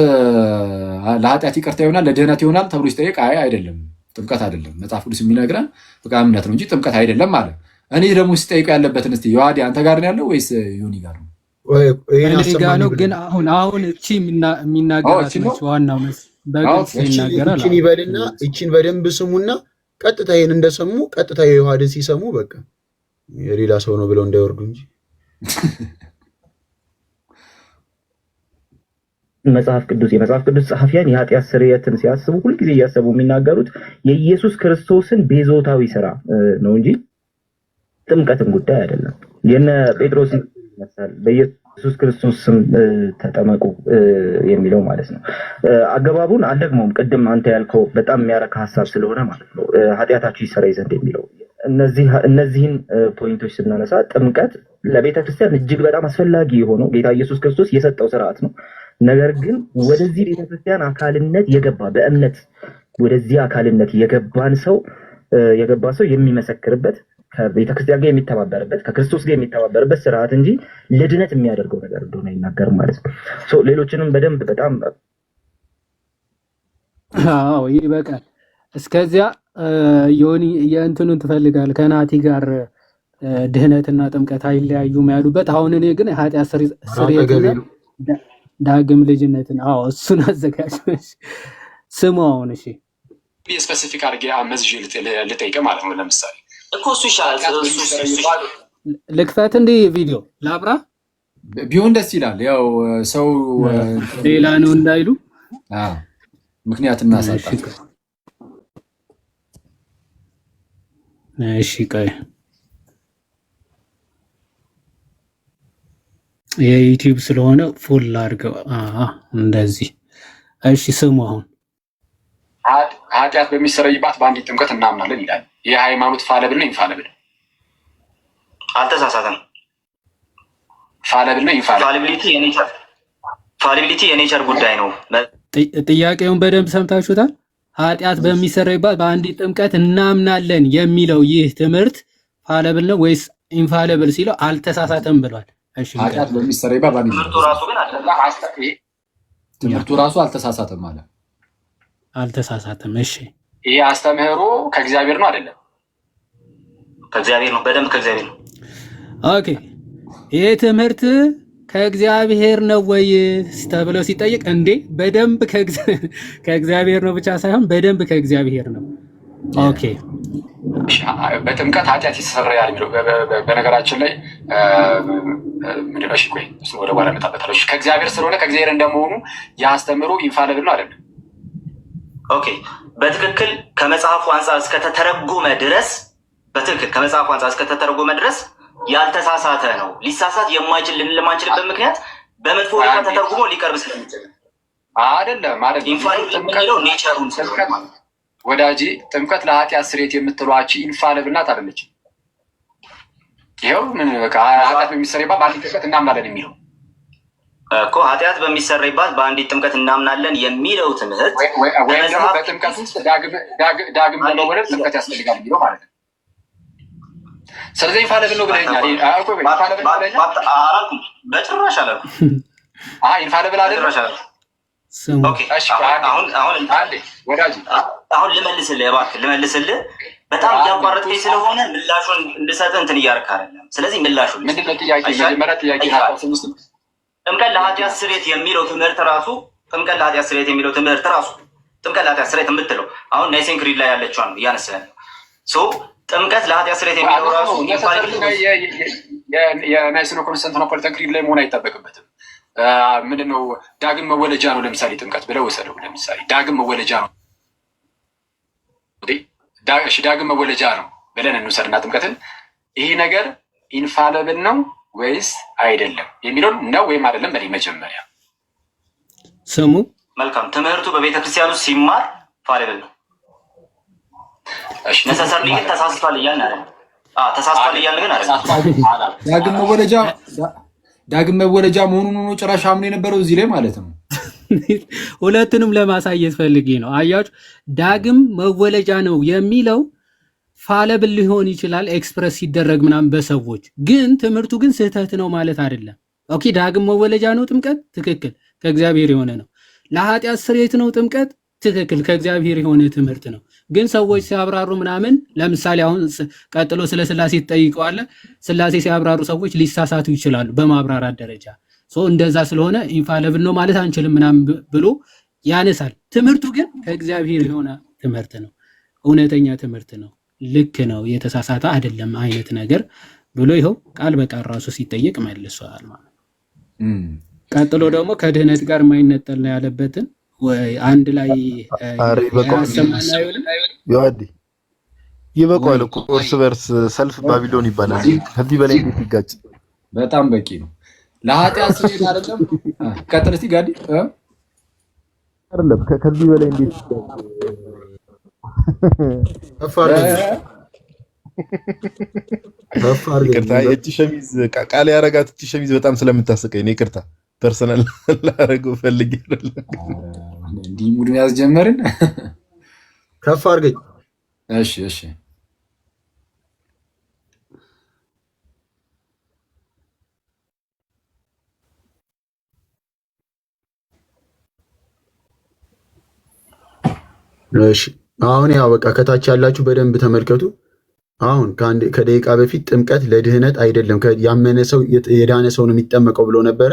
[SPEAKER 1] ለኃጢአት ይቅርታ ይሆናል ለድህነት ይሆናል ተብሎ ሲጠየቅ አይደለም ጥምቀት አይደለም መጽሐፍ ቅዱስ የሚነግረን በቃ እምነት ነው እንጂ ጥምቀት አይደለም ማለት። እኔ ደግሞ ሲጠይቀው ያለበትን እስቲ ዮሐዲ አንተ ጋር ነው ያለው ወይስ ዮኒ ጋር ነው?
[SPEAKER 9] እኔ ጋር ነው። ግን አሁን እቺ የሚናገራት ነች ዋናው በግልጽ ይናገራል።
[SPEAKER 3] እቺን ይበልና እቺን በደንብ ስሙና ቀጥታ ይሄን እንደሰሙ ቀጥታ የዮሐድን ሲሰሙ በቃ የሌላ ሰው ነው ብለው እንዳይወርዱ እንጂ
[SPEAKER 8] የመጽሐፍ ቅዱስ ጸሐፊያን የኃጢአት ስርየትን ሲያስቡ ሁልጊዜ እያሰቡ የሚናገሩት የኢየሱስ ክርስቶስን ቤዞታዊ ስራ ነው እንጂ ጥምቀትን ጉዳይ አይደለም። የነ ጴጥሮስ ይመስላል በኢየሱስ ክርስቶስ ስም ተጠመቁ የሚለው ማለት ነው። አገባቡን አልደግመውም። ቅድም አንተ ያልከው በጣም የሚያረካ ሀሳብ ስለሆነ ማለት ነው። ኃጢአታችሁ ይሰረይ ዘንድ የሚለው እነዚህን ፖይንቶች ስናነሳ ጥምቀት ለቤተክርስቲያን እጅግ በጣም አስፈላጊ የሆነው ጌታ ኢየሱስ ክርስቶስ የሰጠው ስርዓት ነው። ነገር ግን ወደዚህ ቤተክርስቲያን አካልነት የገባ በእምነት ወደዚህ አካልነት የገባ ሰው የሚመሰክርበት ከቤተክርስቲያን ጋር የሚተባበርበት ከክርስቶስ ጋር የሚተባበርበት ስርዓት እንጂ ለድነት የሚያደርገው ነገር እንደሆነ ይናገር ማለት ነው። ሌሎችንም በደንብ በጣም
[SPEAKER 9] ይበቃል። እስከዚያ ዮኒ የእንትኑን ትፈልጋል ከናቲ ጋር ድህነትና ጥምቀት አይለያዩም ያሉበት። አሁን እኔ ግን ኃጢአት ስርየትና ዳግም ልጅነትን እሱን አዘጋጅ ስሙ። አሁን እሺ
[SPEAKER 1] ስፔሲፊክ አድርጌ መዝዤ ልጠይቅህ ማለት ነው። ለምሳሌ
[SPEAKER 5] እኮ እሱ ይሻላል።
[SPEAKER 9] ልክፈት እንደ ቪዲዮ ላብራ
[SPEAKER 1] ቢሆን ደስ ይላል። ያው ሰው
[SPEAKER 9] ሌላ ነው እንዳይሉ
[SPEAKER 1] ምክንያት እናሳጣት።
[SPEAKER 9] እሺ ቆይ የዩቲዩብ ስለሆነ ፉል አድርገው እንደዚህ። እሺ ስሙ። አሁን
[SPEAKER 1] ኃጢአት በሚሰረይባት በአንዲት ጥምቀት እናምናለን ይላል። የሃይማኖት ፋለብል ነው ኢንፋለብል
[SPEAKER 8] አልተሳሳተም።
[SPEAKER 1] ፋለብል ነው
[SPEAKER 8] ፋሊቢሊቲ የኔቸር ጉዳይ ነው።
[SPEAKER 9] ጥያቄውን በደንብ ሰምታችሁታል። ኃጢአት በሚሰረይባት በአንዲት ጥምቀት እናምናለን የሚለው ይህ ትምህርት ፋለብል ነው ወይስ ኢንፋለብል ሲለው አልተሳሳተም ብሏል። እሺ
[SPEAKER 1] ኃጢአት በሚሰረይባት
[SPEAKER 2] ትምህርቱ ራሱ አልተሳሳተም ማለት
[SPEAKER 9] አልተሳሳተም። እሺ
[SPEAKER 1] ይሄ አስተምህሮ ከእግዚአብሔር ነው አይደለም?
[SPEAKER 8] ከእግዚአብሔር ነው፣ በደንብ ከእግዚአብሔር ነው።
[SPEAKER 9] ኦኬ ይሄ ትምህርት ከእግዚአብሔር ነው ወይ ተብለው ሲጠይቅ እንዴ በደንብ ከእግዚአብሔር ነው ብቻ ሳይሆን በደንብ ከእግዚአብሔር ነው። ኦኬ
[SPEAKER 1] በጥምቀት ኃጢአት ይሰረያል የሚለው በነገራችን ላይ ምንድን ነው? እሺ ቆይ እሱ ወደ በኋላ እመጣበታለሁ። እሺ ከእግዚአብሔር ስለሆነ ከእግዚአብሔር እንደመሆኑ ያስተምሩ ኢንፋሊብል ነው አይደለም?
[SPEAKER 8] ኦኬ በትክክል ከመጽሐፉ አንጻር እስከተተረጎመ ድረስ ያልተሳሳተ ነው። ሊሳሳት የማይችል ልንለማንችልበት ምክንያት በመጥፎ ሁኔታ ተተርጉሞ ሊቀርብ ስለሚችል
[SPEAKER 1] አይደለም።
[SPEAKER 8] ኢንፋሊብል ኔቸሩን
[SPEAKER 1] ወዳጄ ጥምቀት ለኃጢአት ስርየት የምትሏች ኢንፋሊብል ናት አይደለችም? ይኸው ምን በቃ ኃጢአት በሚሰረይባት በአንዲት ጥምቀት እናምናለን የሚለው
[SPEAKER 8] እኮ ኃጢአት በሚሰረይባት በአንዲት ጥምቀት እናምናለን የሚለው ትምህርት
[SPEAKER 1] ወይም ደግሞ በጥምቀት ውስጥ ዳግም ለመወለድ ጥምቀት ያስፈልጋል የሚለው ማለት ነው። ስለዚህ ኢንፋሊብል ነው ብለኛል።
[SPEAKER 8] በጭራሽ አላልኩም።
[SPEAKER 1] ኢንፋሊብል አይደለም።
[SPEAKER 8] አሁን ልመልስልህ በጣም እያቋረጥከኝ ስለሆነ ምላሹን እንድሰጥህ እንትን እያደረክ አይደለም። ስለዚህ ምላሹን
[SPEAKER 1] ምንድነው? ጥያቄ
[SPEAKER 8] ጥምቀት ለኃጢአት ስርየት የሚለው ትምህርት ራሱ ጥምቀት ለኃጢአት ስርየት የምትለው አሁን ናይሴን ክሪድ ላይ ያለችው ነው እያነሳን ነው። ጥምቀት ለኃጢአት ስርየት የሚለው ራሱ
[SPEAKER 1] የናይሲን ኮንስታንቲኖፕል ክሪድ ላይ መሆን አይጠበቅበትም። ምንድነው? ዳግም መወለጃ ነው ለምሳሌ ጥምቀት ብለው ወሰደው። ለምሳሌ ዳግም መወለጃ ነው ዳግም መወለጃ ነው ብለን እንውሰድና ጥምቀትን ይሄ ነገር ኢንፋሊብል ነው ወይስ አይደለም የሚለውን ነው ወይም አይደለም በላይ መጀመሪያ
[SPEAKER 9] ስሙ።
[SPEAKER 8] መልካም ትምህርቱ በቤተክርስቲያን ውስጥ ሲማር ፋሊብል ነው። ነሰሰርሊ ግን ተሳስቷል እያልን አይደለም። ተሳስቷል እያልን ግን አይደለም።
[SPEAKER 2] ዳግም መወለጃ መሆኑን ነው ጭራሽ አምኖ የነበረው እዚህ ላይ ማለት ነው።
[SPEAKER 9] ሁለቱንም ለማሳየት ፈልጌ ነው። አያችሁ ዳግም መወለጃ ነው የሚለው ፋለብል ሊሆን ይችላል ኤክስፕረስ ሲደረግ ምናምን በሰዎች ግን ትምህርቱ ግን ስህተት ነው ማለት አይደለም። ኦኬ ዳግም መወለጃ ነው ጥምቀት ትክክል፣ ከእግዚአብሔር የሆነ ነው። ለኃጢአት ስርየት ነው ጥምቀት ትክክል፣ ከእግዚአብሔር የሆነ ትምህርት ነው። ግን ሰዎች ሲያብራሩ ምናምን ለምሳሌ አሁን ቀጥሎ ስለ ስላሴ ትጠይቀዋለህ። ስላሴ ሲያብራሩ ሰዎች ሊሳሳቱ ይችላሉ በማብራራት ደረጃ። እንደዛ ስለሆነ ኢንፋሊብል ነው ማለት አንችልም ምናምን ብሎ ያነሳል። ትምህርቱ ግን ከእግዚአብሔር የሆነ ትምህርት ነው፣ እውነተኛ ትምህርት ነው፣ ልክ ነው፣ የተሳሳተ አይደለም አይነት ነገር ብሎ ይኸው ቃል በቃል ራሱ ሲጠየቅ መልሷል ማለት። ቀጥሎ ደግሞ ከድህነት ጋር የማይነጠል ነው ያለበትን ወይ አንድ ላይ
[SPEAKER 7] ይበቃዋል እኮ እርስ በርስ ሰልፍ ባቢሎን ይባላል። ከዚህ በላይ እንዴት ይጋጭ?
[SPEAKER 2] በጣም በቂ ነው። ለኃጢአት ስርየት አይደለም። ቀጥል እስቲ ጋዲ
[SPEAKER 7] አይደለም ከዚህ በላይ እንዴት ይቅርታ፣ የእጅ ሸሚዝ ቃል ያረጋት እጅ ሸሚዝ በጣም ስለምታስቀኝ ነው። ይቅርታ ፐርሰናል ላረገው ፈልጌ አይደለም።
[SPEAKER 2] እንዲህ ሙድ ያስጀመርን
[SPEAKER 3] ከፍ አድርገኝ።
[SPEAKER 2] እሺ እሺ
[SPEAKER 3] እሺ አሁን ያው በቃ ከታች ያላችሁ በደንብ ተመልከቱ። አሁን ከደቂቃ በፊት ጥምቀት ለድህነት አይደለም ያመነ ሰው የዳነ ሰው ነው የሚጠመቀው ብሎ ነበረ።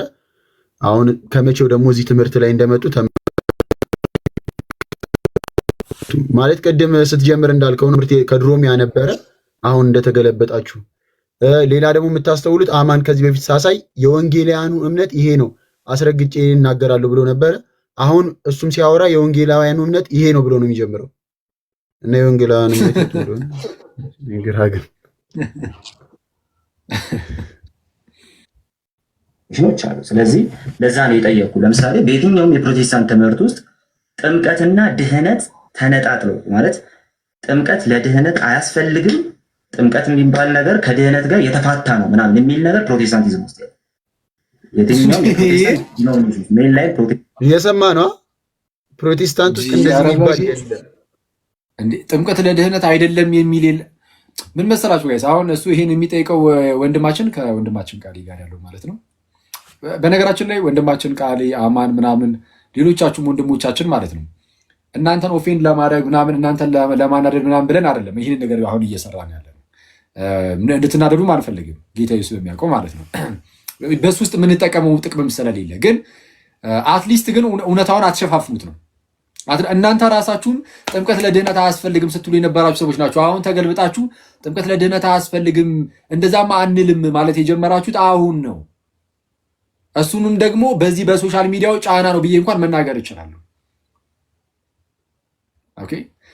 [SPEAKER 3] አሁን ከመቼው ደግሞ እዚህ ትምህርት ላይ እንደመጡ ማለት ቅድም ስትጀምር እንዳልከው ነው ከድሮም ያነበረ አሁን እንደተገለበጣችሁ። ሌላ ደግሞ የምታስተውሉት አማን ከዚህ በፊት ሳሳይ የወንጌላውያኑ እምነት ይሄ ነው አስረግጬ እናገራለሁ ብሎ ነበረ። አሁን እሱም ሲያወራ የወንጌላውያኑ እምነት ይሄ ነው ብሎ ነው የሚጀምረው እና የወንጌላውያኑ እምነት ብሎ ይግራግን
[SPEAKER 10] አሉ። ስለዚህ ለዛ ነው የጠየቁ። ለምሳሌ በየትኛውም የፕሮቴስታንት ትምህርት ውስጥ ጥምቀትና ድህነት ተነጣጥለው ማለት ጥምቀት ለድህነት አያስፈልግም፣ ጥምቀት የሚባል ነገር ከድህነት ጋር የተፋታ ነው ምናምን የሚል ነገር ፕሮቴስታንቲዝም ውስጥ ያለ የትኛውም የፕሮቴስታንት ሜን ላይ
[SPEAKER 3] እየሰማ ነው። ፕሮቴስታንት ውስጥ እንደዚህ የሚባል የለም።
[SPEAKER 1] ጥምቀት ለድህነት አይደለም የሚል ምን መሰላችሁ ጋይስ? አሁን እሱ ይሄን የሚጠይቀው ወንድማችን ከወንድማችን ቃሊ ጋር ያለው ማለት ነው። በነገራችን ላይ ወንድማችን ቃሊ አማን ምናምን ሌሎቻችሁም ወንድሞቻችን ማለት ነው እናንተን ኦፌንድ ለማድረግ ምናምን እናንተን ለማናደድ ምናምን ብለን አይደለም ይህንን ነገር አሁን እየሰራን ያለ ነው። እንድትናደዱም አንፈልግም፣ ጌታ ኢየሱስ በሚያውቀው ማለት ነው። በሱ ውስጥ የምንጠቀመው ጥቅምም ስለሌለ ግን አትሊስት ግን እውነታውን አትሸፋፍኑት ነው። እናንተ ራሳችሁም ጥምቀት ለድህነት አያስፈልግም ስትሉ የነበራችሁ ሰዎች ናቸው። አሁን ተገልብጣችሁ ጥምቀት ለድህነት አያስፈልግም እንደዛማ አንልም ማለት የጀመራችሁት አሁን ነው። እሱንም ደግሞ በዚህ በሶሻል ሚዲያው ጫና ነው ብዬ እንኳን መናገር እችላለሁ። ኦኬ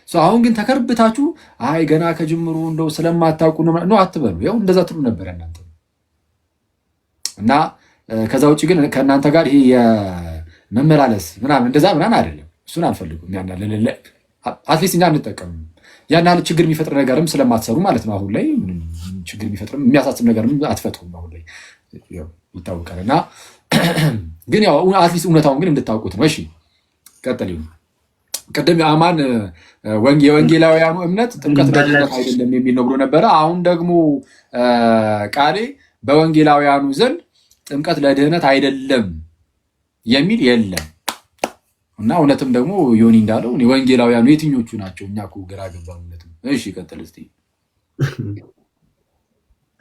[SPEAKER 1] አሁን ግን ተከርብታችሁ አይ ገና ከጅምሩ እንደው ስለማታውቁ ነው አትበሉ። ያው እንደዛ ትሉ ነበር እናንተ እና ከዛ ውጭ ግን ከእናንተ ጋር ይሄ የመመላለስ ምናምን እንደዛ ምናምን አይደለም። እሱን አልፈልጉም። አትሊስት እኛ አንጠቀምም። ያን ያህል ችግር የሚፈጥር ነገርም ስለማትሰሩ ማለት ነው። አሁን ላይ ችግር የሚፈጥርም የሚያሳስብ ነገርም አትፈጥሩም። አሁን ላይ ይታወቃል። እና ግን ያው አትሊስት እውነታውን ግን እንድታውቁት ነው። እሺ ቀጥል። ቅድም የአማን የወንጌላውያኑ እምነት ጥምቀት ለድህነት አይደለም የሚል ነው ብሎ ነበረ። አሁን ደግሞ ቃሌ በወንጌላውያኑ ዘንድ ጥምቀት ለድህነት አይደለም የሚል የለም እና እውነትም ደግሞ ዮኒ እንዳለው ወንጌላውያኑ የትኞቹ ናቸው? እኛ እኮ ግራ ገባን። እውነትም እሺ ቀጥል እስቲ።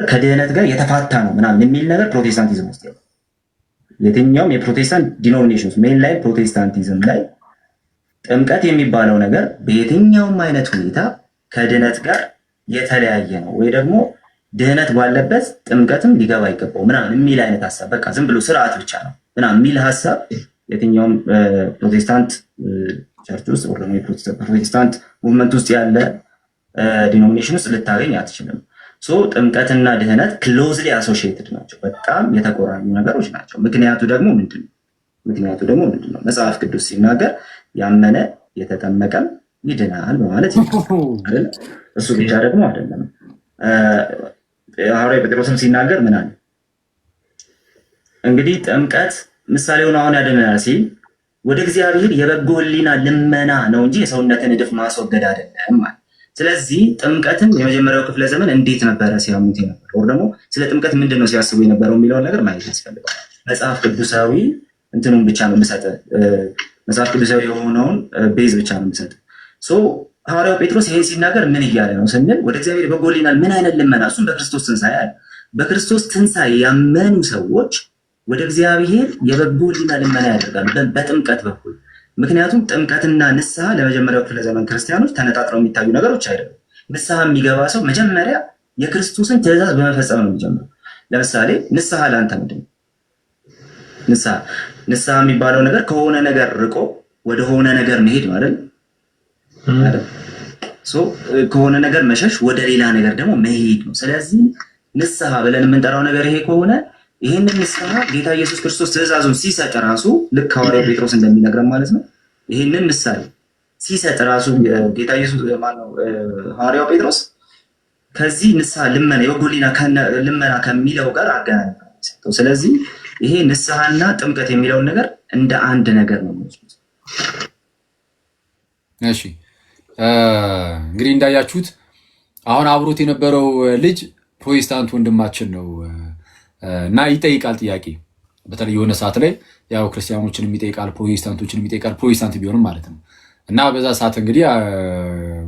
[SPEAKER 10] ከድህነት ጋር የተፋታ ነው ምናምን የሚል ነገር ፕሮቴስታንቲዝም ውስጥ ያለው የትኛውም የፕሮቴስታንት ዲኖሚኔሽንስ ሜን ላይ ፕሮቴስታንቲዝም ላይ ጥምቀት የሚባለው ነገር በየትኛውም አይነት ሁኔታ ከድህነት ጋር የተለያየ ነው ወይ ደግሞ ድህነት ባለበት ጥምቀትም ሊገባ አይገባው ምናምን የሚል አይነት ሀሳብ በቃ ዝም ብሎ ስርዓት ብቻ ነው ምናምን የሚል ሀሳብ የትኛውም ፕሮቴስታንት ቸርች ውስጥ ወይ ደግሞ የፕሮቴስታንት ሙቭመንት ውስጥ ያለ ዲኖሚኔሽን ውስጥ ልታገኝ አትችልም። ጥምቀትና ድህነት ክሎዝሊ አሶሺየትድ ናቸው፣ በጣም የተቆራኙ ነገሮች ናቸው። ምክንያቱ ደግሞ ምንድን ነው? መጽሐፍ ቅዱስ ሲናገር ያመነ የተጠመቀም ይድናል በማለት ይናገራል። እሱ ብቻ ደግሞ አይደለም። ሐዋርያው ጴጥሮስም ሲናገር ምን አለ? እንግዲህ ጥምቀት ምሳሌውን አሁን ያደነና ሲል ወደ እግዚአብሔር የበጎ ሕሊና ልመና ነው እንጂ የሰውነትን እድፍ ማስወገድ አይደለም ማለት። ስለዚህ ጥምቀትን የመጀመሪያው ክፍለ ዘመን እንዴት ነበረ ሲያሙት የነበረው ወር ደግሞ ስለ ጥምቀት ምንድነው ሲያስቡ የነበረው የሚለውን ነገር ማየት ያስፈልጋል። መጽሐፍ ቅዱሳዊ እንትኑን ብቻ ነው የምሰጠው፣ መጽሐፍ ቅዱሳዊ የሆነውን ቤዝ ብቻ ነው የምሰጠው። ሐዋርያው ጴጥሮስ ይሄን ሲናገር ምን እያለ ነው ስንል ወደ እግዚአብሔር በጎ ሕሊና ምን አይነት ልመና? እሱም በክርስቶስ ትንሣኤ አለ። በክርስቶስ ትንሣኤ ያመኑ ሰዎች ወደ እግዚአብሔር የበጎ ሕሊና ልመና ያደርጋሉ በጥምቀት በኩል። ምክንያቱም ጥምቀትና ንስሐ ለመጀመሪያው ክፍለ ዘመን ክርስቲያኖች ተነጣጥረው የሚታዩ ነገሮች አይደሉም። ንስሐ የሚገባ ሰው መጀመሪያ የክርስቶስን ትእዛዝ በመፈጸም ነው የሚጀምረው። ለምሳሌ ንስሐ ለአንተ ምንድን ነው? ንስሐ የሚባለው ነገር ከሆነ ነገር ርቆ ወደ ሆነ ነገር መሄድ ማለት ነው። ከሆነ ነገር መሸሽ ወደ ሌላ ነገር ደግሞ መሄድ ነው። ስለዚህ ንስሐ ብለን የምንጠራው ነገር ይሄ ከሆነ ይህንን ንስሐ ጌታ ኢየሱስ ክርስቶስ ትእዛዙን ሲሰጥ ራሱ ልክ ሐዋርያው ጴጥሮስ እንደሚነግረን ማለት ነው። ይህንን ምሳሌ ሲሰጥ ራሱ ጌታ ኢየሱስ ሐዋርያው ጴጥሮስ ከዚህ ንስሐ ልመና የበጎ ሕሊና ልመና ከሚለው ጋር አገናኝ። ስለዚህ ይሄ ንስሐና ጥምቀት የሚለውን ነገር እንደ አንድ ነገር ነው።
[SPEAKER 1] እሺ እንግዲህ እንዳያችሁት አሁን አብሮት የነበረው ልጅ ፕሮቴስታንት ወንድማችን ነው እና ይጠይቃል ጥያቄ። በተለይ የሆነ ሰዓት ላይ ያው ክርስቲያኖችን የሚጠይቃል፣ ፕሮቴስታንቶችን የሚጠይቃል፣ ፕሮቴስታንት ቢሆንም ማለት ነው። እና በዛ ሰዓት እንግዲህ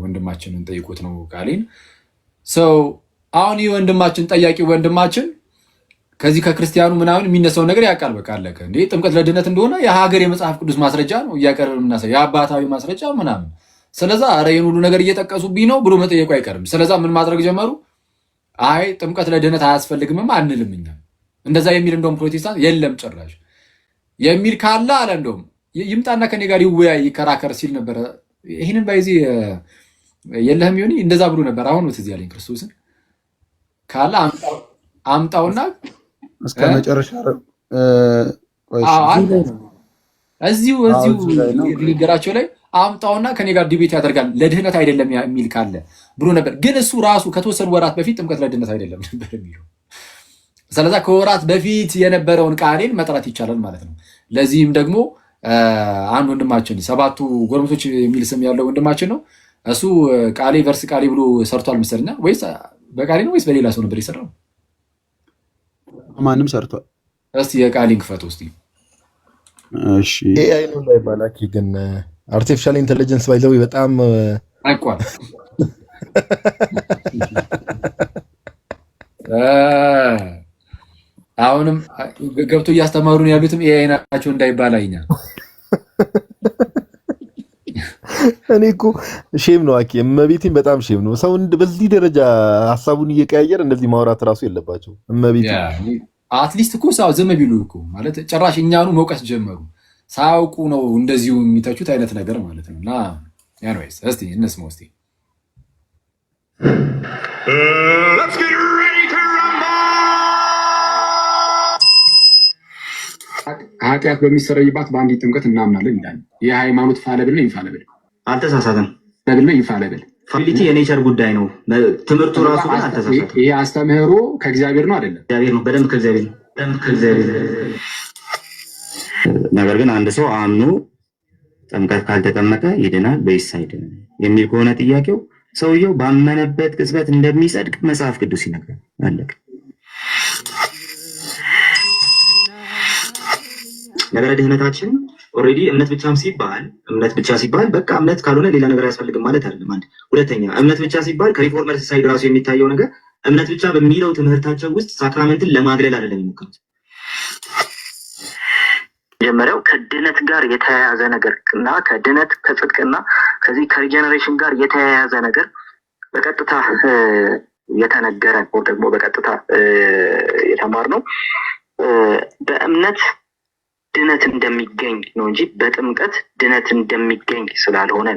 [SPEAKER 1] ወንድማችንን ጠይቆት ነው ቃሌን ሰው አሁን ይህ ወንድማችን ጠያቂው ወንድማችን ከዚህ ከክርስቲያኑ ምናምን የሚነሳውን ነገር ያውቃል። በቃ አለቀ። እንዴ ጥምቀት ለድነት እንደሆነ የሀገር የመጽሐፍ ቅዱስ ማስረጃ ነው እያቀረበ የምናሳይ የአባታዊ ማስረጃ ምናምን። ስለዛ ኧረ ይህን ሁሉ ነገር እየጠቀሱብኝ ነው ብሎ መጠየቁ አይቀርም። ስለዛ ምን ማድረግ ጀመሩ? አይ ጥምቀት ለድነት አያስፈልግምም አንልም እኛ እንደዛ የሚል እንደውም ፕሮቴስታንት የለም ጭራሽ የሚል ካለ አለ እንደውም ይምጣና ከኔ ጋር ይወያይ ይከራከር ሲል ነበረ። ይህንን ባይዚ የለህም ይሆን እንደዛ ብሎ ነበር። አሁን ነው ትዝ ያለኝ ክርስቶስን ካለ አምጣውና
[SPEAKER 3] እስከ መጨረሻ
[SPEAKER 1] እዚሁ ንግግራቸው ላይ አምጣውና ከኔ ጋር ዲቤት ያደርጋል ለድህነት አይደለም የሚል ካለ ብሎ ነበር። ግን እሱ ራሱ ከተወሰኑ ወራት በፊት ጥምቀት ለድህነት አይደለም ነበር የሚለው። ስለዛ ከወራት በፊት የነበረውን ቃሌን መጥራት ይቻላል ማለት ነው። ለዚህም ደግሞ አንድ ወንድማችን ሰባቱ ጎረምሶች የሚል ስም ያለው ወንድማችን ነው። እሱ ቃሌ ቨርስ ቃሌ ብሎ ሰርቷል መሰለኝ። ወይስ በቃሌ ነው ወይስ በሌላ ሰው ነበር የሰራው?
[SPEAKER 3] ማንም ሰርቷል።
[SPEAKER 1] እስቲ የቃሌን ክፈቱ እስቲ።
[SPEAKER 3] እሺ
[SPEAKER 7] ኤአይ ነው ላይ ባላኪ ግን አርቲፊሻል ኢንተለጀንስ ባይዘው በጣም
[SPEAKER 1] አቋል አሁንም ገብቶ እያስተማሩን ያሉትም ኤአይ ናቸው እንዳይባል አይኛ።
[SPEAKER 7] እኔ እኮ ሼም ነው አኪ እመቤቴን በጣም ሼም ነው። ሰው በዚህ ደረጃ ሀሳቡን እየቀያየር እንደዚህ ማውራት እራሱ የለባቸው እመቤቴ።
[SPEAKER 1] አትሊስት እኮ ሰው ዝም ቢሉ እኮ ማለት ጭራሽ እኛኑ መውቀስ ጀመሩ። ሳያውቁ ነው እንደዚሁ የሚተቹት አይነት ነገር ማለት ነው። እና ያንወይስ እስቲ እንስማው እስቲ።
[SPEAKER 11] ኃጢአት በሚሰረይባት በአንዲት ጥምቀት እናምናለን ይላል። የሃይማኖት ፋለብል ነው ኢንፋለብል?
[SPEAKER 10] አልተሳሳተም።
[SPEAKER 11] ፋለብል ነው ኢንፋለብል?
[SPEAKER 10] ፋቢሊቲ የኔቸር ጉዳይ ነው። ትምህርቱ ራሱ ግን አልተሳሳተም።
[SPEAKER 11] ይሄ አስተምህሮ ከእግዚአብሔር ነው አይደለም?
[SPEAKER 10] እግዚአብሔር ነው፣ በደንብ ከእግዚአብሔር ነው፣ በደንብ ከእግዚአብሔር። ነገር ግን አንድ ሰው አምኖ ጥምቀት ካልተጠመቀ ይድናል ወይስ አይድንም የሚል ከሆነ ጥያቄው ሰውየው ባመነበት ቅጽበት እንደሚጸድቅ መጽሐፍ ቅዱስ ይነግራል። አለቀ። ነገረ ድህነታችን ኦልሬዲ እምነት ብቻ ሲባል በቃ እምነት ካልሆነ ሌላ ነገር አያስፈልግም ማለት አይደለም። አንድ ሁለተኛ እምነት ብቻ ሲባል ከሪፎርመርስ ሳይድ ራሱ የሚታየው ነገር እምነት ብቻ በሚለው ትምህርታቸው ውስጥ ሳክራመንትን ለማግለል አይደለም የሚሞክሩት።
[SPEAKER 8] መጀመሪያው ከድነት ጋር የተያያዘ ነገር እና ከድነት ከጽድቅና ከዚህ ከሪጀነሬሽን ጋር የተያያዘ ነገር በቀጥታ የተነገረ ወይ ደግሞ በቀጥታ የተማርነው በእምነት ድነት እንደሚገኝ ነው እንጂ በጥምቀት ድነት እንደሚገኝ ስላልሆነ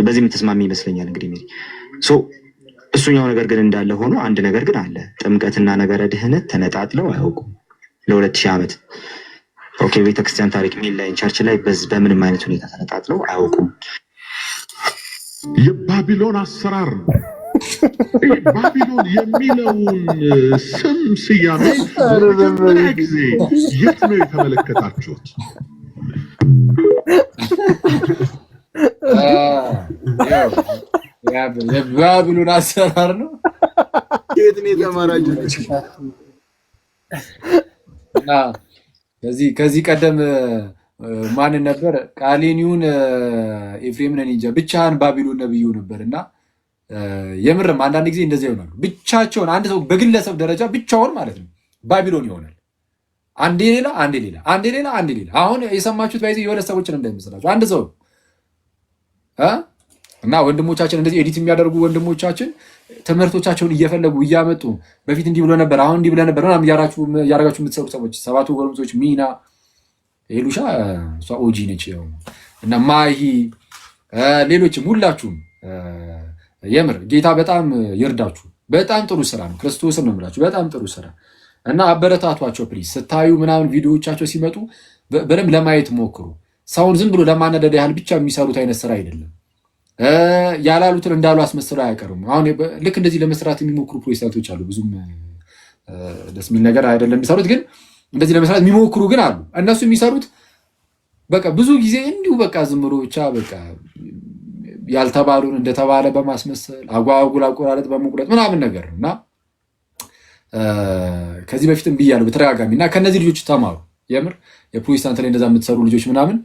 [SPEAKER 10] በዚህ የምትስማሚ ይመስለኛል። እንግዲህ እሱኛው ነገር ግን እንዳለ ሆኖ አንድ ነገር ግን አለ። ጥምቀትና ነገረ ድህነት ተነጣጥለው አያውቁም ለ2000 ዓመት። ኦኬ ቤተክርስቲያን ታሪክ ሚላይን ቸርች ላይ በምንም አይነት ሁኔታ ተነጣጥለው አያውቁም።
[SPEAKER 12] የባቢሎን አሰራር ነው። ባቢሎን የሚለውን ስም ስያሜ ለመጀመሪያ ጊዜ የት ነው የተመለከታችሁት?
[SPEAKER 1] የባቢሎን አሰራር ነው።
[SPEAKER 3] የት ነው የተማራችሁት?
[SPEAKER 1] ከዚህ ቀደም ማንን ነበር ቃሌኒውን ኤፍሬምን እንጃ ብቻህን ባቢሎን ነብዩ ነበር እና የምርም አንዳንድ ጊዜ እንደዚህ ይሆናሉ። ብቻቸውን አንድ ሰው በግለሰብ ደረጃ ብቻውን ማለት ነው ባቢሎን ይሆናል። አንዴ ሌላ አንዴ ሌላ አንዴ ሌላ አንዴ ሌላ። አሁን የሰማችሁት ባይዚ የሆነ ሰዎችን እንዳይመስላችሁ አንድ ሰው እና ወንድሞቻችን እንደዚህ ኤዲት የሚያደርጉ ወንድሞቻችን ትምህርቶቻቸውን እየፈለጉ እያመጡ በፊት እንዲህ ብሎ ነበር አሁን እንዲህ ብለ ነበር ምናምን እያደረጋችሁ የምትሰሩ ሰዎች ሰባቱ ጎረምሶች ሚና ሄሉሻ እሷ ኦጂ ነች እና ማሂ ሌሎችም ሁላችሁም የምር ጌታ በጣም ይርዳችሁ። በጣም ጥሩ ስራ ነው። ክርስቶስን ነው የምላችሁ። በጣም ጥሩ ስራ እና አበረታቷቸው ፕሊዝ። ስታዩ ምናምን ቪዲዮዎቻቸው ሲመጡ በደንብ ለማየት ሞክሩ። ሰውን ዝም ብሎ ለማነደድ ያህል ብቻ የሚሰሩት አይነት ስራ አይደለም። ያላሉትን እንዳሉ አስመስለው አያቀርም። አሁን ልክ እንደዚህ ለመስራት የሚሞክሩ ፕሮቴስታንቶች አሉ። ብዙም ደስ የሚል ነገር አይደለም የሚሰሩት፣ ግን እንደዚህ ለመስራት የሚሞክሩ ግን አሉ። እነሱ የሚሰሩት በቃ ብዙ ጊዜ እንዲሁ በቃ ዝም ብሎ ብቻ በቃ ያልተባሉን እንደተባለ በማስመሰል አጓጉል አቆራረጥ በመቁረጥ ምናምን ነገር ነው እና ከዚህ በፊትም ብያለሁ በተደጋጋሚ እና ከነዚህ ልጆች ተማሩ። የምር የፕሮቴስታንት ላይ እንደዛ የምትሰሩ ልጆች ምናምን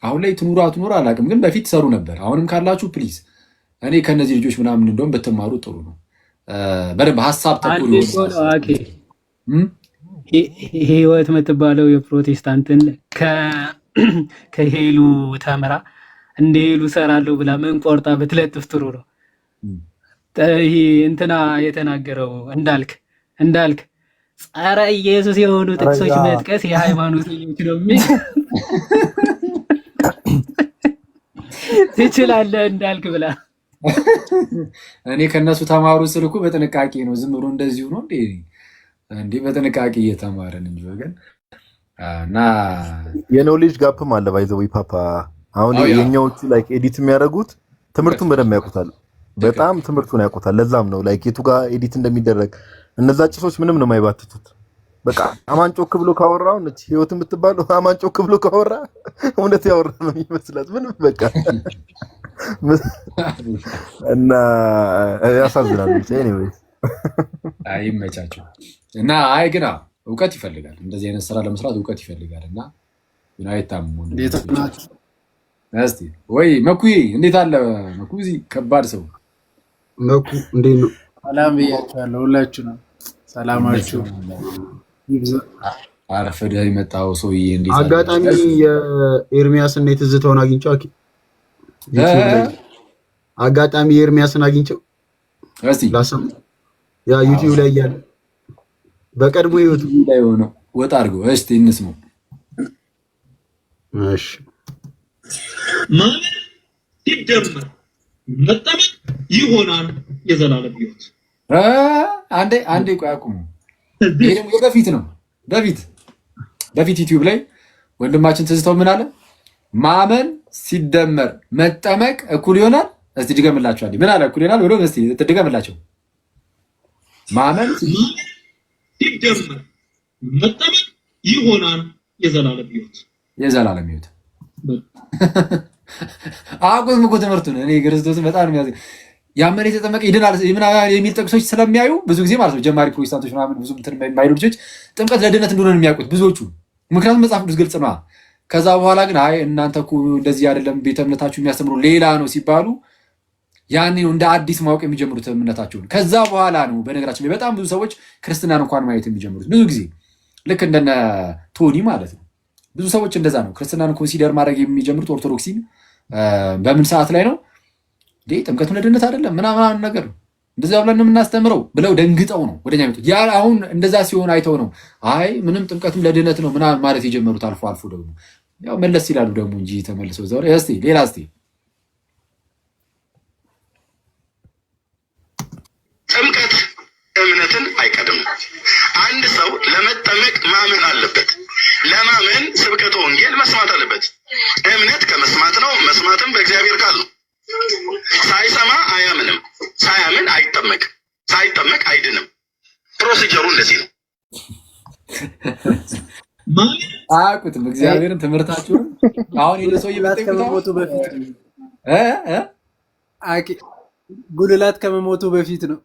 [SPEAKER 1] አሁን ላይ ትኑሩ አትኑሩ አላውቅም፣ ግን በፊት ሰሩ ነበር። አሁንም ካላችሁ ፕሊዝ እኔ ከነዚህ ልጆች ምናምን እንደውም ብትማሩ ጥሩ ነው። በደንብ ሀሳብ ተኩል
[SPEAKER 9] ህይወት የምትባለው የፕሮቴስታንትን ከሄሉ ተምራ እንደ ሄሉ ሰራለሁ ብላ ምን ቆርጣ ብትለጥፍ ጥሩ ነው። ይሄ እንትና የተናገረው እንዳልክ ጸረ ኢየሱስ የሆኑ ጥቅሶች መጥቀስ የሃይማኖት ልጆች ነው የሚል ትችላለህ እንዳልክ ብላ
[SPEAKER 1] እኔ ከነሱ ተማሩ ስል እኮ በጥንቃቄ ነው። ዝም ብሎ እንደዚሁ ነው እንዴ? በጥንቃቄ እየተማረን እንጂ ወገን እና
[SPEAKER 7] የኖሌጅ ጋፕም አለ ባይ ዘ ወይ ፓፓ። አሁን የኛዎቹ ላይክ ኤዲት የሚያደርጉት ትምህርቱን በደንብ ያውቁታል፣ በጣም ትምህርቱን ያውቁታል። ለዛም ነው ላይክ የቱ ጋር ኤዲት እንደሚደረግ እነዛ ጭሶች ምንም ነው የማይባትቱት። በቃ አማንጮክ ብሎ ካወራው ነች ህይወት የምትባለው አማንጮክ ብሎ ካወራ እውነት ያወራ ነው የሚመስላት ምንም በቃ እና ያሳዝናል። ኤኒዌይስ
[SPEAKER 1] አይመቻቸው እና አይ ግና እውቀት ይፈልጋል። እንደዚህ አይነት ስራ ለመስራት እውቀት ይፈልጋል እና ግን አይታመሙ እስቲ ወይ መኩዬ እንዴት አለ መኩ? እዚህ ከባድ ሰው
[SPEAKER 3] መኩ እንዴት ነው?
[SPEAKER 13] ሰላም ብያችኋለሁ። ሁላችሁ ነው ሰላማችሁ ይብዛ።
[SPEAKER 1] አረፈደ የመጣው ሰውዬ እንዴት
[SPEAKER 3] አጋጣሚ የኤርሚያስን የትዝታውን አግኝቼው አጋጣሚ የኤርሚያስን አግኝቼው
[SPEAKER 1] እስቲ
[SPEAKER 3] ላሰም ያ ዩቲዩብ ላይ ያለ በቀድሞ ህይወቱ
[SPEAKER 1] ላይ ሆኖ ወጣ አድርገው እስቲ እንስማው።
[SPEAKER 3] እሺ
[SPEAKER 14] ማመን ሲደመር መጠመቅ ይሆናል የዘላለም ህይወት።
[SPEAKER 1] አንዴ ቆይ አቁሙ። ይሄ ደግሞ በፊት ነው በፊት ዩቲዩብ ላይ ወንድማችን ትዝታው ምን አለ? ማመን ሲደመር መጠመቅ እኩል ይሆናል። እስቲ ድገምላችሁ አንዴ። ምን አለ? እኩል ይሆናል ብሎ እስቲ ድገምላችሁ። ማመን
[SPEAKER 14] ሲደመር መጠመቅ ይሆናል የዘላለም ህይወት።
[SPEAKER 1] አቁም እኮ ትምህርቱን። እኔ ክርስቶስን በጣም ነው ያመነ የተጠመቀ ይድናል የሚል ጥቅሶች ስለሚያዩ ብዙ ጊዜ ማለት ነው ጀማሪ ፕሮቴስታንቶች ምናምን ብዙ እንትን የማይሉ ልጆች ጥምቀት ለድነት እንደሆነ የሚያውቁት ብዙዎቹ፣ ምክንያቱም መጽሐፍ ቅዱስ ግልጽ ነው። ከዛ በኋላ ግን አይ እናንተ እኮ እንደዚህ አይደለም ቤተ እምነታችሁ የሚያስተምሩ ሌላ ነው ሲባሉ ያኔ ነው እንደ አዲስ ማወቅ የሚጀምሩት እምነታቸውን። ከዛ በኋላ ነው በነገራችን ላይ በጣም ብዙ ሰዎች ክርስትናን እንኳን ማየት የሚጀምሩት። ብዙ ጊዜ ልክ እንደነ ቶኒ ማለት ነው። ብዙ ሰዎች እንደዛ ነው ክርስትናን ኮንሲደር ማድረግ የሚጀምሩት። ኦርቶዶክሲን በምን ሰዓት ላይ ነው እንዴ ጥምቀቱን ለድነት አይደለም ምናምን ነገር ነው እንደዛ ብለን የምናስተምረው ብለው ደንግጠው ነው ወደኛ የሚመጡት። ያ አሁን እንደዛ ሲሆን አይተው ነው አይ ምንም ጥምቀቱን ለድነት ነው ምናምን ማለት የጀመሩት። አልፎ አልፎ ደግሞ ያው መለስ ይላሉ ደግሞ እንጂ ተመልሰው ዘው እስቲ ሌላ እስቲ
[SPEAKER 15] ጥምቀት እምነትን አይቀድም። አንድ ሰው ለመጠመቅ ማመን አለበት። ለማመን ስብከተ ወንጌል መስማት አለበት። እምነት ከመስማት ነው፣ መስማትም በእግዚአብሔር ቃል ነው። ሳይሰማ አያምንም፣ ሳያምን አይጠመቅም፣ ሳይጠመቅ አይድንም። ፕሮሲጀሩ እንደዚህ ነው።
[SPEAKER 1] አያውቁትም እግዚአብሔርን ትምህርታችሁን። አሁን የለ ሰው
[SPEAKER 13] ከመሞቱ በፊት ጉልላት ከመሞቱ በፊት ነው።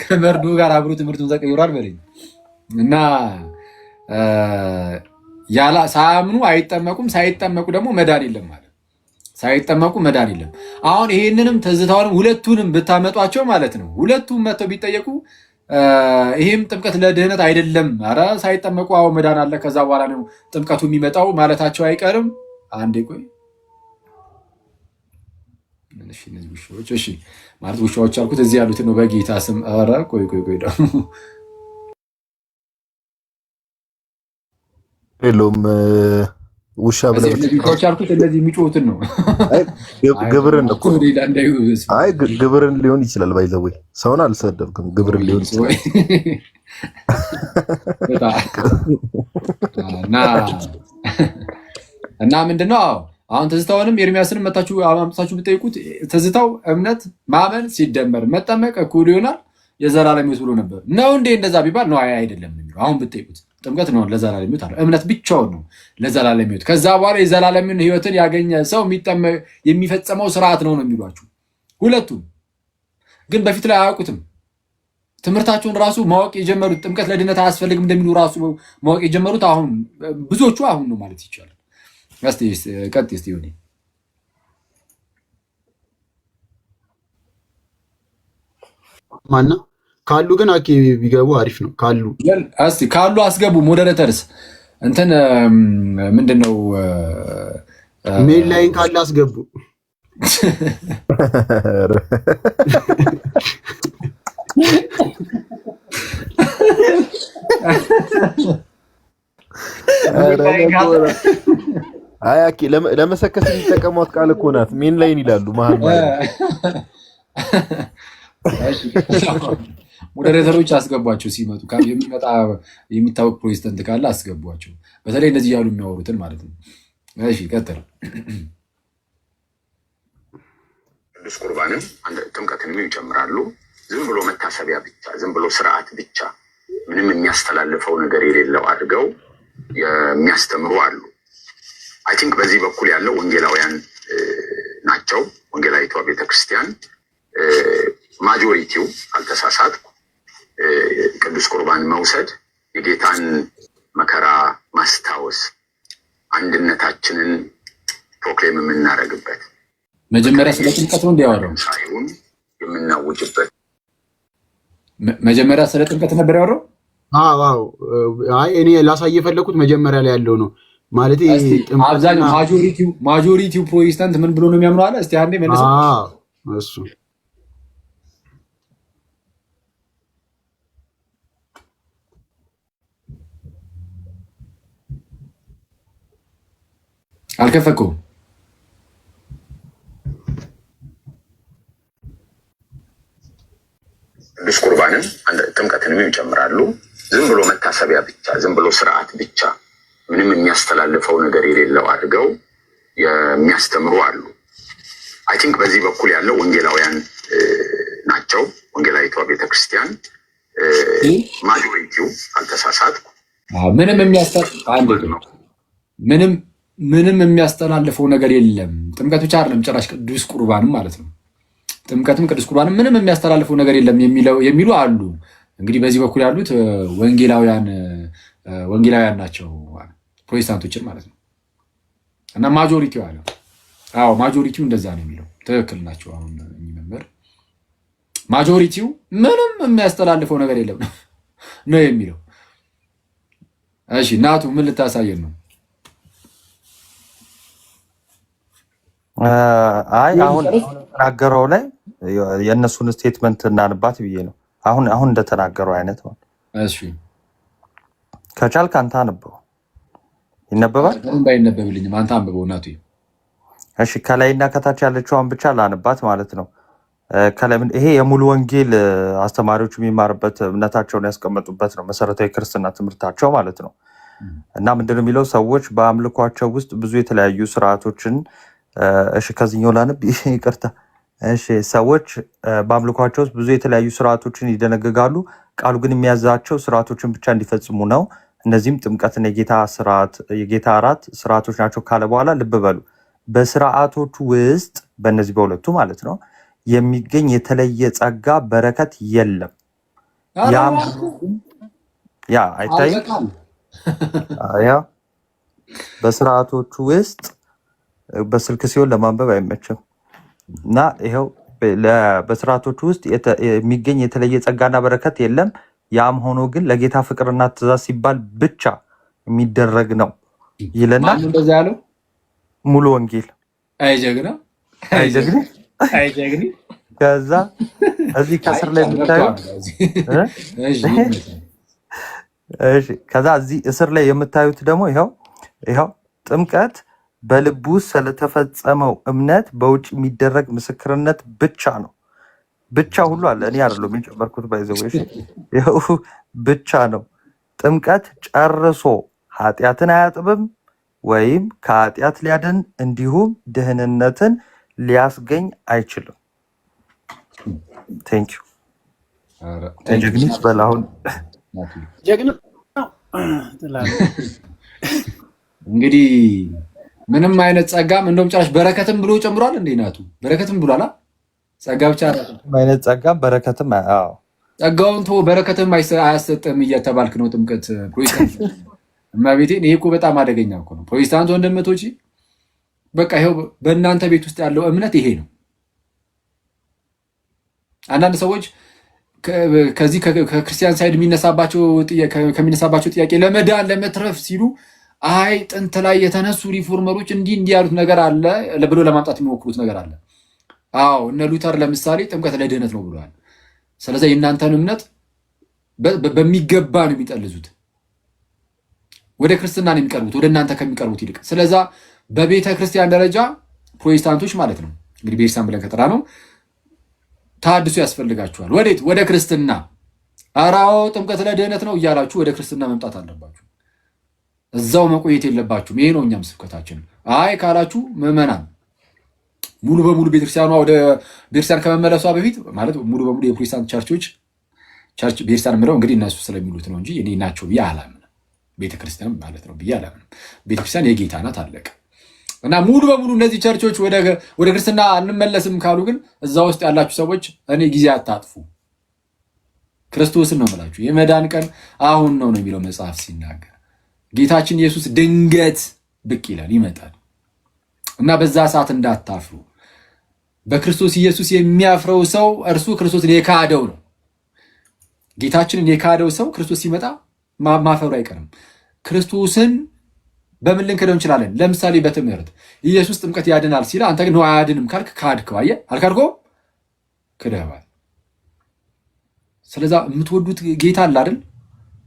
[SPEAKER 1] ከመርዶ ጋር አብሮ ትምህርቱን ተቀይሯል በለኝ እና ሳያምኑ አይጠመቁም፣ ሳይጠመቁ ደግሞ መዳን የለም ማለት ሳይጠመቁ መዳን የለም። አሁን ይሄንንም ትዝታውንም ሁለቱንም ብታመጧቸው ማለት ነው ሁለቱም መጥተው ቢጠየቁ ይሄም ጥምቀት ለድህነት አይደለም፣ ኧረ ሳይጠመቁ አሁን መዳን አለ ከዛ በኋላ ነው ጥምቀቱ የሚመጣው ማለታቸው አይቀርም። አንዴ ቆይ እነዚህ ውሾች እሺ ማለት ውሾች አልኩት እዚህ ያሉት ነው በጌታ ስም። ኧረ ቆይ ደግሞ
[SPEAKER 7] የለውም ውሻ ብለህ
[SPEAKER 1] ውሾች አልኩት እነዚህ የሚጮሁትን ነው።
[SPEAKER 7] ግብርን እኮ አይ ግብርን ሊሆን ይችላል። ባይዘው ሰውን አልሰደብክም፣ ግብርን ሊሆን ይችላል
[SPEAKER 1] እና ምንድነው አሁን ትዝታውንም ኤርሚያስንም መታችሁ አማምጣችሁ ብትጠይቁት ትዝታው እምነት ማመን ሲደመር መጠመቅ እኩል ይሆናል የዘላለም ሕይወት ብሎ ነበር ነው እንዴ? እንደዛ ቢባል ነው አይደለም የሚለው። አሁን ብትጠይቁት ጥምቀት ነው ለዘላለም ሕይወት አለ፣ እምነት ብቻውን ነው ለዘላለም ሕይወት። ከዛ በኋላ የዘላለም ሕይወትን ያገኘ ሰው የሚፈጸመው ስርዓት ነው የሚሏችሁ ሁለቱም። ግን በፊት ላይ አያውቁትም። ትምህርታቸውን ራሱ ማወቅ የጀመሩት ጥምቀት ለድነት አያስፈልግም እንደሚሉ ራሱ ማወቅ የጀመሩት አሁን ብዙዎቹ አሁን ነው ማለት ይቻላል። እስቲ ቀጥ እስቲ ይሁን
[SPEAKER 3] ማና ካሉ ግን አኪ ቢገቡ አሪፍ ነው። ካሉ
[SPEAKER 1] እስቲ ካሉ አስገቡ። ሞዴሬተርስ እንትን ምንድነው
[SPEAKER 3] ሜል ላይን ካለ አስገቡ።
[SPEAKER 7] አይ አኪ ለመሰከስ የሚጠቀሟት ቃል እኮ ናት። ሜን ላይን ይላሉ መሀል ማለት
[SPEAKER 1] ሞዴሬተሮች አስገቧቸው ሲመጡ የሚመጣ የሚታወቅ ፕሮቴስታንት ካለ አስገቧቸው። በተለይ እንደዚህ ያሉ የሚያወሩትን ማለት ነው። እሺ ቀጥል።
[SPEAKER 15] ቅዱስ ቁርባንም ጥምቀትንም ይጨምራሉ። ዝም ብሎ መታሰቢያ ብቻ፣ ዝም ብሎ ስርዓት ብቻ ምንም የሚያስተላልፈው ነገር የሌለው አድርገው የሚያስተምሩ አሉ። አይ ቲንክ በዚህ በኩል ያለው ወንጌላውያን ናቸው። ወንጌላዊቷ ቤተክርስቲያን ማጆሪቲው አልተሳሳት ቅዱስ ቁርባን መውሰድ የጌታን መከራ ማስታወስ አንድነታችንን ፕሮክሌም የምናደርግበት
[SPEAKER 1] መጀመሪያ ስለ ጥምቀት ነው እንዲያወራው
[SPEAKER 15] ሳይሆን የምናውጅበት
[SPEAKER 1] መጀመሪያ ስለ ጥምቀት ነበር ያወራው።
[SPEAKER 3] አዎ አይ እኔ ላሳይ የፈለኩት መጀመሪያ ላይ ያለው ነው ማለት
[SPEAKER 1] አብዛኛው ማጆሪቲው ፕሮቴስታንት ምን ብሎ ነው የሚያምነው አለ። እስቲ አንዴ መልስ።
[SPEAKER 3] እሱ
[SPEAKER 1] አልከፈኩም።
[SPEAKER 15] ቅዱስ ቁርባንን ጥምቀትንም ይጨምራሉ። ዝም ብሎ መታሰቢያ ብቻ፣ ዝም ብሎ ስርዓት ብቻ ምንም የሚያስተላልፈው ነገር የሌለው አድርገው የሚያስተምሩ አሉ። አይ ቲንክ በዚህ በኩል ያለው ወንጌላውያን ናቸው። ወንጌላዊቷ ቤተክርስቲያን ማጆሪቲው አልተሳሳት
[SPEAKER 1] ምንም የሚያስተላልፈው ነገር የለም። ጥምቀት ብቻ አይደለም ጭራሽ ቅዱስ ቁርባንም ማለት ነው። ጥምቀትም ቅዱስ ቁርባንም ምንም የሚያስተላልፈው ነገር የለም የሚሉ አሉ። እንግዲህ በዚህ በኩል ያሉት ወንጌላውያን ናቸው፣ ፕሮቴስታንቶችን ማለት ነው። እና ማጆሪቲው አለ። አዎ ማጆሪቲው እንደዛ ነው የሚለው። ትክክል ናቸው። አሁን የሚመምር ማጆሪቲው ምንም የሚያስተላልፈው ነገር የለም ነው የሚለው። እሺ እናቱ ምን ልታሳየን ነው?
[SPEAKER 16] አይ አሁን ተናገረው ላይ የእነሱን ስቴትመንት እናንባት ብዬ ነው። አሁን እንደተናገረው አይነት ነው።
[SPEAKER 1] እሺ
[SPEAKER 16] ከቻልክ አንተ አንብበው። ይነበባል?
[SPEAKER 1] ባይነበብልኝም አንተ አንብበው እናቱ።
[SPEAKER 16] እሺ ከላይና ከታች ያለችውን ብቻ ላንባት ማለት ነው። ይሄ የሙሉ ወንጌል አስተማሪዎች የሚማርበት እምነታቸውን ያስቀመጡበት ነው፣ መሰረታዊ ክርስትና ትምህርታቸው ማለት ነው። እና ምንድነው የሚለው? ሰዎች በአምልኳቸው ውስጥ ብዙ የተለያዩ ስርዓቶችን እሺ ከዚህኛው ላንብ ይቅርታ። እሺ ሰዎች በአምልኳቸው ውስጥ ብዙ የተለያዩ ስርዓቶችን ይደነግጋሉ። ቃሉ ግን የሚያዛቸው ስርዓቶችን ብቻ እንዲፈጽሙ ነው። እነዚህም ጥምቀትና የጌታ እራት ስርዓቶች ናቸው ካለ በኋላ ልብ በሉ፣ በስርዓቶቹ ውስጥ በእነዚህ በሁለቱ ማለት ነው የሚገኝ የተለየ ጸጋ በረከት የለም። ያ አይታይም? ያ በስርዓቶቹ ውስጥ በስልክ ሲሆን ለማንበብ አይመችም። እና ይኸው በስርዓቶቹ ውስጥ የሚገኝ የተለየ ጸጋና በረከት የለም። ያም ሆኖ ግን ለጌታ ፍቅርና ትእዛዝ ሲባል ብቻ የሚደረግ ነው ይለና
[SPEAKER 1] እንደዛ ያለው
[SPEAKER 16] ሙሉ ወንጌል።
[SPEAKER 1] አይጀግና አይጀግኒ።
[SPEAKER 16] ከዛ እዚህ ከስር ላይ የምታዩት ከዛ እዚህ እስር ላይ የምታዩት ደግሞ ይኸው ጥምቀት በልቡ ስለተፈጸመው እምነት በውጭ የሚደረግ ምስክርነት ብቻ ነው። ብቻ ሁሉ አለ፣ እኔ አይደለም የጨመርኩት። ባይዘው ይኸው ብቻ ነው። ጥምቀት ጨርሶ ኃጢአትን አያጥብም ወይም ከኃጢአት ሊያድን እንዲሁም ድህንነትን ሊያስገኝ አይችልም። ቴንክ ዩ ጀግኒት በላሁን
[SPEAKER 13] ጀግና
[SPEAKER 1] እንግዲህ ምንም አይነት ጸጋም እንደውም ጭራሽ በረከትም ብሎ ጨምሯል። እንዴ ናቱ በረከትም ብሏላ። ጸጋ ብቻ
[SPEAKER 16] አይነት ጸጋም በረከትም
[SPEAKER 1] ጸጋውን ተወው በረከትም አያሰጥም እያተባልክ ነው። ጥምቀት ፕሮቴስታንት እማቤቴን፣ ይሄ እኮ በጣም አደገኛ እኮ ነው። ፕሮቴስታንት ወንድመቶች በቃ ይኸው በእናንተ ቤት ውስጥ ያለው እምነት ይሄ ነው። አንዳንድ ሰዎች ከዚህ ከክርስቲያን ሳይድ ከሚነሳባቸው ጥያቄ ለመዳን ለመትረፍ ሲሉ አይ ጥንት ላይ የተነሱ ሪፎርመሮች እንዲህ ያሉት ነገር አለ ብሎ ለማምጣት የሚሞክሩት ነገር አለ። አዎ እነ ሉተር ለምሳሌ ጥምቀት ለድህነት ነው ብለዋል። ስለዚህ የእናንተን እምነት በሚገባ ነው የሚጠልዙት። ወደ ክርስትና ነው የሚቀርቡት ወደ እናንተ ከሚቀርቡት ይልቅ። ስለዛ በቤተ ክርስቲያን ደረጃ ፕሮቴስታንቶች ማለት ነው እንግዲህ ቤተክርስቲያን ብለን ከጠራ ነው ተሐድሶ ያስፈልጋቸዋል። ወዴት? ወደ ክርስትና። አራው ጥምቀት ለድህነት ነው እያላችሁ ወደ ክርስትና መምጣት አለባችሁ። እዛው መቆየት የለባችሁም። ይሄ ነው እኛም ስብከታችን። አይ ካላችሁ ምዕመናን ሙሉ በሙሉ ቤተክርስቲያኗ ወደ ቤተክርስቲያን ከመመለሷ በፊት ማለት ሙሉ በሙሉ የፕሮቴስታንት ቸርች ቤተክርስቲያን የምለው እንግዲህ እነሱ ስለሚሉት ነው እንጂ እኔ ናቸው ብዬ አላምንም። ቤተክርስቲያን ማለት ነው ብዬ አላምንም። ቤተክርስቲያን የጌታ ናት፣ አለቀ። እና ሙሉ በሙሉ እነዚህ ቸርቾች ወደ ክርስትና አንመለስም ካሉ ግን እዛ ውስጥ ያላችሁ ሰዎች እኔ ጊዜ አታጥፉ። ክርስቶስን ነው የምላችሁ። የመዳን ቀን አሁን ነው የሚለው መጽሐፍ ሲናገር። ጌታችን ኢየሱስ ድንገት ብቅ ይላል፣ ይመጣል እና በዛ ሰዓት እንዳታፍሩ። በክርስቶስ ኢየሱስ የሚያፍረው ሰው እርሱ ክርስቶስን የካደው ነው። ጌታችንን የካደው ሰው ክርስቶስ ሲመጣ ማፈሩ አይቀርም። ክርስቶስን በምን ልንክደው እንችላለን? ለምሳሌ በትምህርት ኢየሱስ ጥምቀት ያድናል ሲል አንተ ግን ነው አያድንም ካልክ ካድከው። አየህ፣ አልካድከውም፣ ክደኸዋል። ስለዛ የምትወዱት ጌታ አለ አይደል?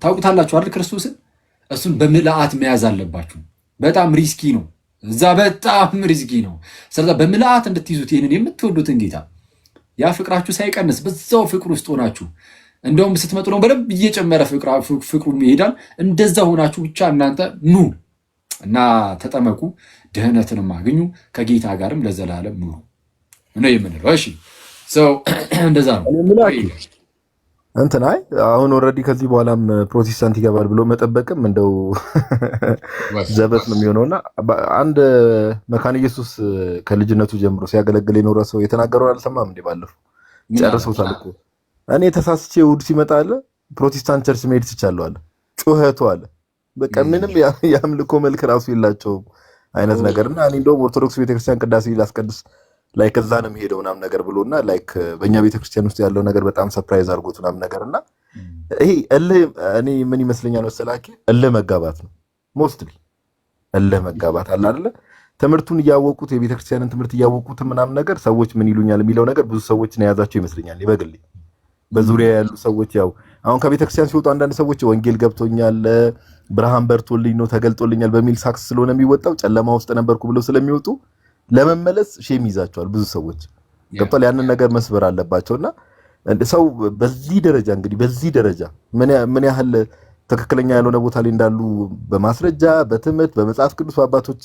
[SPEAKER 1] ታውቁታላችሁ አይደል? ክርስቶስን እሱን በምልአት መያዝ አለባችሁ። በጣም ሪስኪ ነው፣ እዛ በጣም ሪስኪ ነው። ስለዛ በምልአት እንድትይዙት ይህንን የምትወዱትን ጌታ ያ ፍቅራችሁ ሳይቀንስ በዛው ፍቅር ውስጥ ሆናችሁ እንደውም ስትመጡ ነው በደንብ እየጨመረ ፍቅሩ ይሄዳል። እንደዛ ሆናችሁ ብቻ እናንተ ኑ እና ተጠመቁ፣ ድህነትንም አግኙ፣ ከጌታ ጋርም ለዘላለም ኑሩ ነው የምንለው። እሺ እንደዛ ነው
[SPEAKER 7] እንትን። አይ አሁን ኦልሬዲ ከዚህ በኋላም ፕሮቴስታንት ይገባል ብሎ መጠበቅም እንደው ዘበት ነው የሚሆነውና አንድ መካነ ኢየሱስ ከልጅነቱ ጀምሮ ሲያገለግል የኖረ ሰው የተናገረውን አልሰማም እንዴ? ባለፈው ጨርሶታል እኮ። እኔ ተሳስቼ እሑድ ሲመጣ አለ ፕሮቴስታንት ቸርች መሄድ ትቻለሁ አለ። ጩኸቱ አለ በቃ ምንም የአምልኮ መልክ ራሱ የላቸውም አይነት ነገርና እኔ እንደውም ኦርቶዶክስ ቤተክርስቲያን ቅዳሴ ላስቀድስ ላይክ እዛ ነው የሚሄደው ምናምን ነገር ብሎና ላይክ በእኛ ቤተክርስቲያን ውስጥ ያለው ነገር በጣም ሰርፕራይዝ አድርጎት ምናምን ነገርና ይሄ እኔ ምን ይመስለኛል መሰላችሁ መጋባት ነው። ሞስትሊ መጋባት አለ አይደለ? ትምህርቱን እያወቁት የቤተክርስቲያንን ትምህርት እያወቁት ምናምን ነገር ሰዎች ምን ይሉኛል የሚለው ነገር ብዙ ሰዎችን የያዛቸው ይመስለኛል። ይበግል በዙሪያ ያሉ ሰዎች ያው አሁን ከቤተክርስቲያን ሲወጡ አንዳንድ ሰዎች ወንጌል ገብቶኛል፣ ብርሃን በርቶልኝ ነው ተገልጦልኛል በሚል ሳክስ ስለሆነ የሚወጣው ጨለማ ውስጥ ነበርኩ ብለው ስለሚወጡ ለመመለስ ሼም ይዛቸዋል ብዙ ሰዎች ገብቷል። ያንን ነገር መስበር አለባቸውና ሰው በዚህ ደረጃ እንግዲህ በዚህ ደረጃ ምን ያህል ትክክለኛ ያልሆነ ቦታ ላይ እንዳሉ በማስረጃ በትምህርት በመጽሐፍ ቅዱስ አባቶች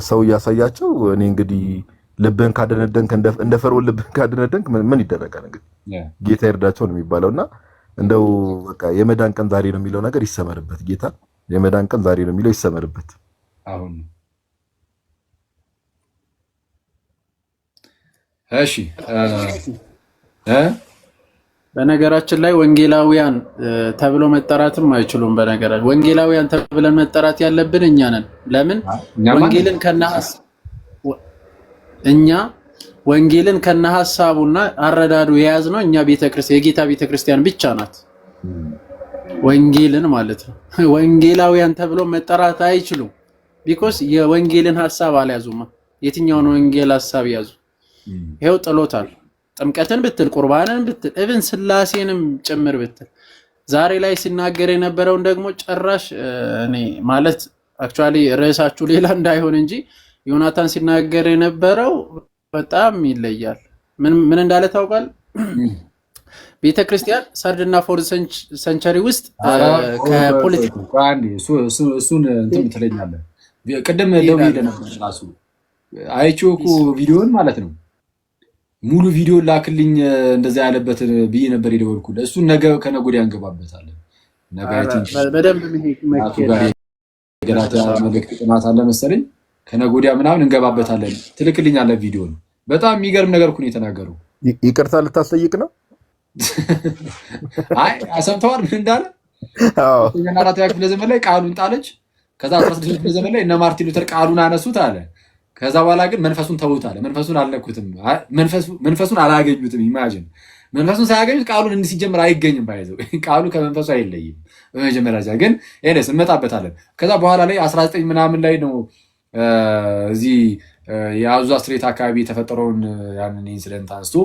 [SPEAKER 7] ሰው እያሳያቸው እኔ እንግዲህ ልብህን ካደነደንክ እንደ ፈርዖን ልብህን ካደነደንክ ምን ይደረጋል? እንግዲህ ጌታ ይርዳቸው ነው የሚባለውና እንደው በቃ የመዳን ቀን ዛሬ ነው የሚለው ነገር ይሰመርበት። ጌታ የመዳን ቀን ዛሬ ነው የሚለው ይሰመርበት። አሁን
[SPEAKER 1] እሺ
[SPEAKER 13] በነገራችን ላይ ወንጌላውያን ተብሎ መጠራትም አይችሉም። በነገራችን ወንጌላውያን ተብለን መጠራት ያለብን እኛ ነን። ለምን ወንጌልን ወንጌልን ከነሐሳቡና አረዳዱ የያዝነው እኛ ቤተክርስቲያን የጌታ ቤተክርስቲያን ብቻ ናት። ወንጌልን ማለት ነው። ወንጌላውያን ተብሎ መጠራት አይችሉም። ቢኮዝ የወንጌልን ሐሳብ አልያዙማ። የትኛውን ወንጌል ሐሳብ ያዙ? ይሄው ጥሎታል። ጥምቀትን ብትል ቁርባንን ብትል ኢቭን ስላሴንም ጭምር ብትል ዛሬ ላይ ሲናገር የነበረውን ደግሞ ጭራሽ እኔ ማለት አክቹአሊ ርዕሳችሁ ሌላ እንዳይሆን እንጂ ዮናታን ሲናገር የነበረው በጣም ይለያል። ምን እንዳለ ታውቃል? ቤተክርስቲያን ሰርድና ፎርዝ ሰንቸሪ ውስጥ ከፖለቲካ
[SPEAKER 1] እሱን እንትን ትለኛለህ። ቅድም ደውዬ ነበር ራሱ አይቼው እኮ ቪዲዮን ማለት ነው ሙሉ ቪዲዮ ላክልኝ እንደዛ ያለበት ብዬ ነበር የደወልኩት። እሱን ነገ ከነገ ወዲያ እንገባበታለን። ነገ
[SPEAKER 13] በደንብ
[SPEAKER 1] መልዕክት ጥናት አለ መሰለኝ ከነገ ወዲያ ምናምን እንገባበታለን። ትልክልኛለህ ቪዲዮ ነው። በጣም የሚገርም ነገር እኮ ነው የተናገረው።
[SPEAKER 7] ይቅርታ ልታስጠይቅ ነው?
[SPEAKER 1] አይ አሰምተዋል ምን እንዳለ? አዎ የናራቲያ ክፍለ ዘመን ላይ ቃሉን ጣለች። ከዛ 16 ክፍለ ዘመን ላይ እነ ማርቲን ሉተር ቃሉን አነሱት አለ። ከዛ በኋላ ግን መንፈሱን ተውት አለ። መንፈሱን አልነኩትም፣ መንፈሱን አላገኙትም። ኢማጂን መንፈሱን ሳያገኙት ቃሉን እንዲህ ሲጀምር አይገኝም። ባይዘው ቃሉ ከመንፈሱ አይለይም። በመጀመሪያ ግን ኤነስ እንመጣበታለን። ከዛ በኋላ ላይ 19 ምናምን ላይ ነው እዚህ የአዙዛ ስትሬት አካባቢ የተፈጠረውን ያንን ኢንሲደንት አንስቶ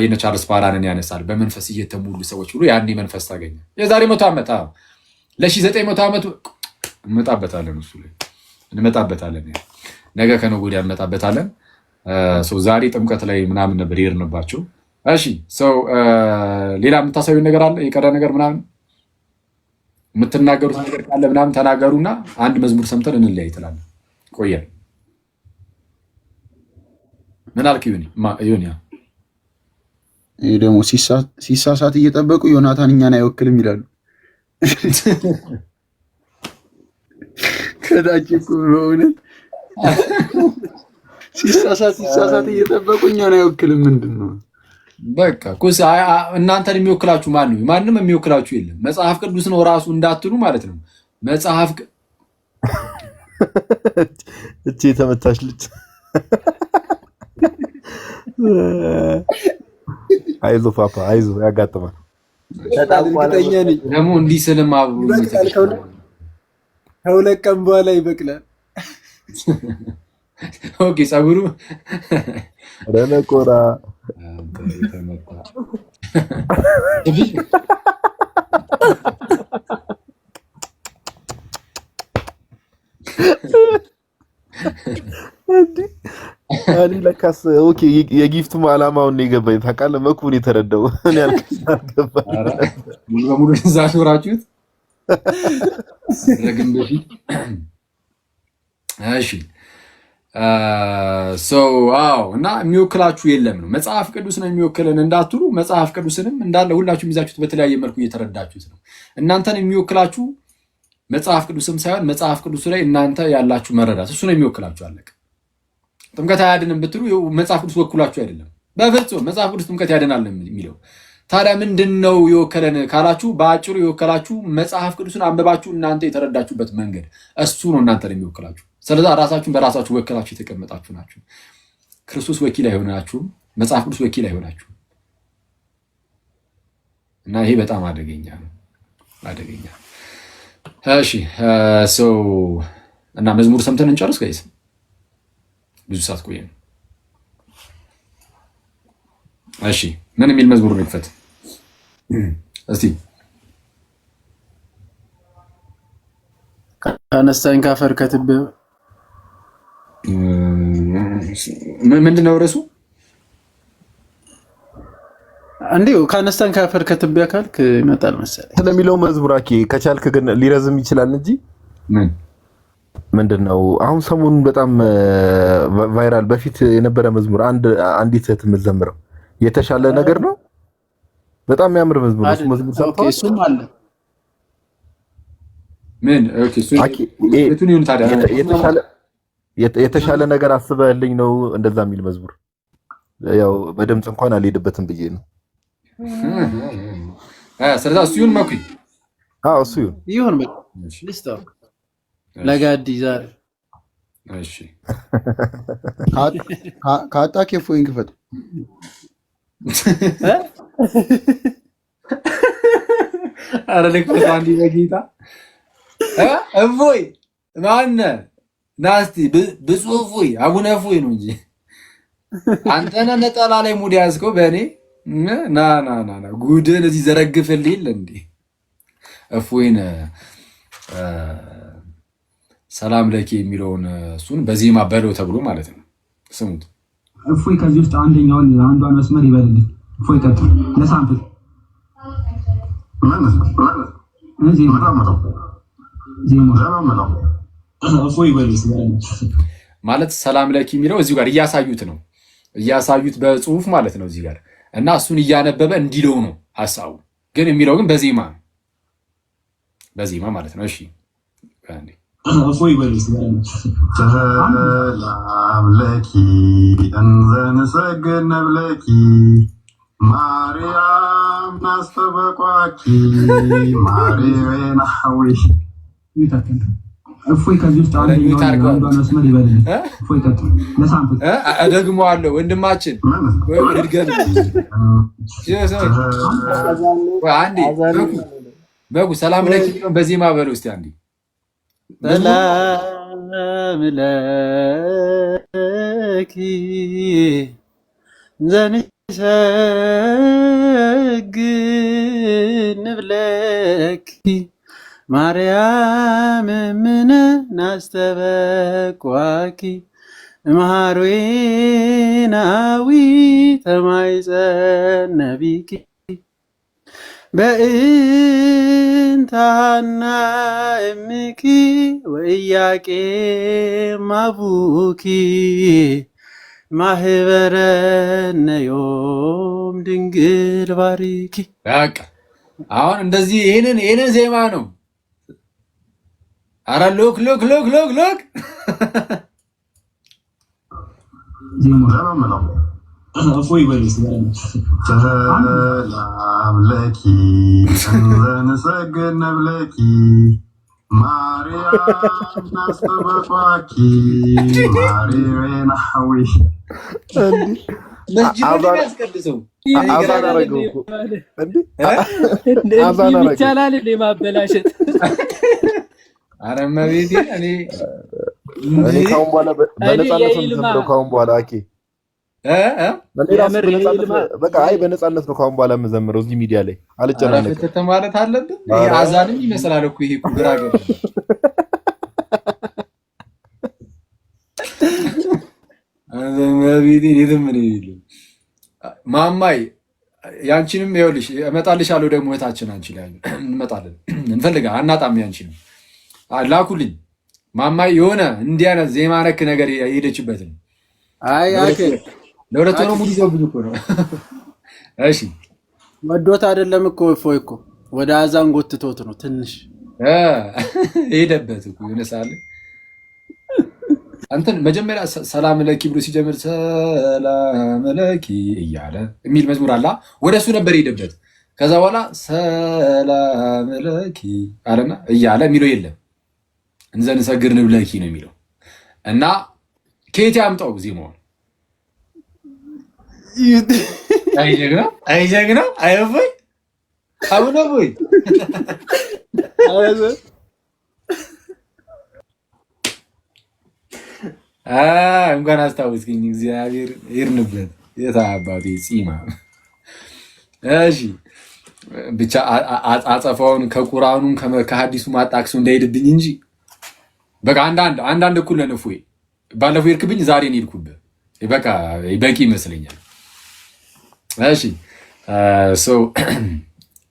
[SPEAKER 1] የነ ቻርልስ ባራንን ያነሳል። በመንፈስ እየተሞሉ ሰዎች ብሎ ያኔ መንፈስ ታገኘ። የዛሬ 100 ዓመት ለ900 ዓመት እንመጣበታለን። እሱ ላይ እንመጣበታለን። ነገ ከነገ ወዲያ እንመጣበታለን። ዛሬ ጥምቀት ላይ ምናምን ነበር የሄድንባቸው። እሺ ሰው ሌላ የምታሳዩ ነገር አለ? የቀረ ነገር ምናምን የምትናገሩት ነገር ካለ ምናምን ተናገሩና አንድ መዝሙር ሰምተን እንለያይ ትላለህ። ቆየን። ምን አልክ ዮኒ?
[SPEAKER 3] ይሄ ደግሞ ሲሳሳት እየጠበቁ ዮናታን እኛን አይወክልም ይላሉ። ከታች እኮ በእውነት ሲሳሳት እየጠበቁ እኛን አይወክልም። ምንድን ነው
[SPEAKER 1] በቃ እናንተን የሚወክላችሁ ማን ነው? ማንም የሚወክላችሁ የለም። መጽሐፍ ቅዱስ ነው ራሱ እንዳትሉ ማለት ነው። መጽሐፍ
[SPEAKER 7] እቺ የተመታች ልጅ አይዞ ፓፓ አይዞ፣ ያጋጥማል።
[SPEAKER 1] ደግሞ እንዲህ ስልም አብሮ
[SPEAKER 9] ከሁለት ቀን በኋላ ይበቅላል።
[SPEAKER 1] ኦኬ ጸጉሩ
[SPEAKER 7] ረነቆራ እኔ ለካስ ኦኬ የጊፍቱም ዓላማውን ነው የገባኝ። ታውቃለህ መኩን የተረዳው እኔ አልገባኝ።
[SPEAKER 1] ሙሉ በሙሉ እዛ ሾራችሁት ረግም በፊት እሺ እና የሚወክላችሁ የለም ነው። መጽሐፍ ቅዱስ ነው የሚወክልን እንዳትሉ፣ መጽሐፍ ቅዱስንም እንዳለ ሁላችሁም ይዛችሁት በተለያየ መልኩ እየተረዳችሁት ነው። እናንተን የሚወክላችሁ መጽሐፍ ቅዱስም ሳይሆን መጽሐፍ ቅዱስ ላይ እናንተ ያላችሁ መረዳት እሱ ነው የሚወክላችሁ። አለቀ። ጥምቀት አያድንም ብትሉ መጽሐፍ ቅዱስ ወክሏችሁ አይደለም፣ በፍጹም መጽሐፍ ቅዱስ ጥምቀት ያድናል የሚለው። ታዲያ ምንድን ነው የወከለን ካላችሁ፣ በአጭሩ የወከላችሁ መጽሐፍ ቅዱስን አንብባችሁ እናንተ የተረዳችሁበት መንገድ እሱ ነው እናንተን የሚወክላችሁ። ስለዛ ራሳችሁን በራሳችሁ ወክላችሁ የተቀመጣችሁ ናችሁ። ክርስቶስ ወኪል አይሆናችሁም፣ መጽሐፍ ቅዱስ ወኪል አይሆናችሁም። እና ይሄ በጣም አደገኛ ነው፣ አደገኛ። እሺ እና መዝሙር ሰምተን እንጨርስ ጋይስ፣ ብዙ ሰዓት ቆየን። እሺ ምን የሚል መዝሙር ነው? ይክፈት እስቲ።
[SPEAKER 13] ካነሳኝ ካፈር ከትቢያ
[SPEAKER 1] ምንድን ነው ርዕሱ?
[SPEAKER 13] እንዲሁ ካነሳን ካፈር ከትቢያ ካልክ ይመጣል መሰለኝ
[SPEAKER 7] ስለሚለው መዝሙር። ከቻልክ ግን ሊረዝም ይችላል እንጂ ምንድን ነው አሁን ሰሞኑን በጣም ቫይራል በፊት የነበረ መዝሙር አንዲት እህት የምትዘምረው የተሻለ ነገር ነው። በጣም የሚያምር መዝሙር ነው። መዝሙር ሰምተዋል?
[SPEAKER 13] እሱም አለ።
[SPEAKER 1] ምን
[SPEAKER 7] የተሻለ ነገር አስበህልኝ ነው እንደዛ የሚል መዝሙር። ያው በድምፅ እንኳን አልሄድበትም ብዬ ነው።
[SPEAKER 1] ስለዚህ እሱ ይሁን መኩ።
[SPEAKER 7] እሱ
[SPEAKER 13] ይሁን ልስታው ለጋዲ ዛሬ።
[SPEAKER 1] እሺ
[SPEAKER 3] ካጣ ኬፎይን ክፈት።
[SPEAKER 1] አረ ልክፈት አንዲ በጌታ እፎይ ማነህ? ናስቲ ብፁዕ እፎይ አቡነ እፎይ ነው እንጂ አንተና ነጠላ ላይ ሙድ ያዝከው በእኔ ና ጉድን እዚህ ዘረግፍልኝ እንዴ? እፎይን ሰላም ለኪ የሚለውን እሱን በዜማ በለው ተብሎ ማለት ነው። ስሙት።
[SPEAKER 17] እፎይ ከዚህ ውስጥ አንዷን መስመር ይበልልኝ። እፎይ ቀጥል። ለሳምፕል
[SPEAKER 1] ማለት ሰላም ለኪ የሚለው እዚሁ ጋር እያሳዩት ነው፣ እያሳዩት በጽሁፍ ማለት ነው እዚህ ጋር እና እሱን እያነበበ እንዲለው ነው ሀሳቡ። ግን የሚለው ግን በዜማ ማለት ነው። እሺ
[SPEAKER 17] እፎይ በልስ
[SPEAKER 15] ሰላም ለኪ እንዘንሰግድ ነብለኪ ማርያም ናስተበቋኪ ማርያናዊ
[SPEAKER 17] እፎይ ከዚህ ውስጥ አንዷን መስመር ይበልልኝ። እፎይ ቀጥል። ለሳምፕል
[SPEAKER 1] እደግመዋለሁ ወንድማችን በጉ ሰላም ለኪ በዜማ በለው እስቲ አንዴ።
[SPEAKER 13] ሰላም ለኪ ዘንሰግድ ንብለኪ ማርያም እምነ ናስተበቋኪ ማርዌናዊ ተማይጸነቢኪ በእንታና እምኪ ወእያቄ ማቡኪ ማህበረነዮም ድንግል ባሪኪ።
[SPEAKER 1] በቃ አሁን እንደዚህ ይሄንን ዜማ ነው። አረ ሎክ
[SPEAKER 18] ሰላም ለኪ እንዘንሰግድ ለኪ ማርያም ናስተበቋኪ ማሪዌናዊ
[SPEAKER 9] ይቻላል ማበላሸት።
[SPEAKER 1] አረ መቤቴ እኔ
[SPEAKER 7] ካሁን በኋላ በነፃነት ነው የምዘምረው። ካሁን በኋላ አኬ በቃ በነፃነት ነው ካሁን በኋላ የምዘምረው እዚህ ሚዲያ ላይ አልጨናነቅም
[SPEAKER 1] ማለት አለብን። ይሄ አዛንም ይመስላል እኮ ይሄ ግራ ገባ። ማማይ ያንቺንም ይኸውልሽ እመጣልሻለሁ። ደግሞ እህታችን አንቺ ላይ እንመጣለን እንፈልጋ አናጣም። ያንቺንም ላኩልኝ ማማይ የሆነ እንዲህ አይነት ዜማ ነክ ነገር የሄደችበትን ለሁለት ሆኖ ሙሉ ይዘውብኝ እኮ ነው። እሺ
[SPEAKER 13] ወዶት አይደለም እኮ እፎይ እኮ ወደ አዛን ጎትቶት ነው ትንሽ ሄደበት እኮ ይነሳል። አንተን መጀመሪያ ሰላም ለኪ ብሎ ሲጀምር ሰላም ለኪ እያለ የሚል መዝሙር አለ። ወደሱ ነበር ሄደበት። ከዛ በኋላ ሰላም ለኪ አለና እያለ የሚለው የለም እንዘንሰግድ ንብለኪ ነው የሚለው እና ከየት ያምጣው ዜማውን? አይጀግና አይወይ አሁን ወይ እንኳን አስታውስኝ። እግዚአብሔር ይርንበት የታባቴ ጺማ። እሺ ብቻ አጸፋውን ከቁርአኑን ከሐዲሱ ማጣክሱ እንዳይሄድብኝ እንጂ በቃ አንዳንድ እኩል ነን። እፎይ ባለፈው ይርክብኝ ዛሬ ነው ይልኩብህ። በቃ በቂ ይመስለኛል። እሺ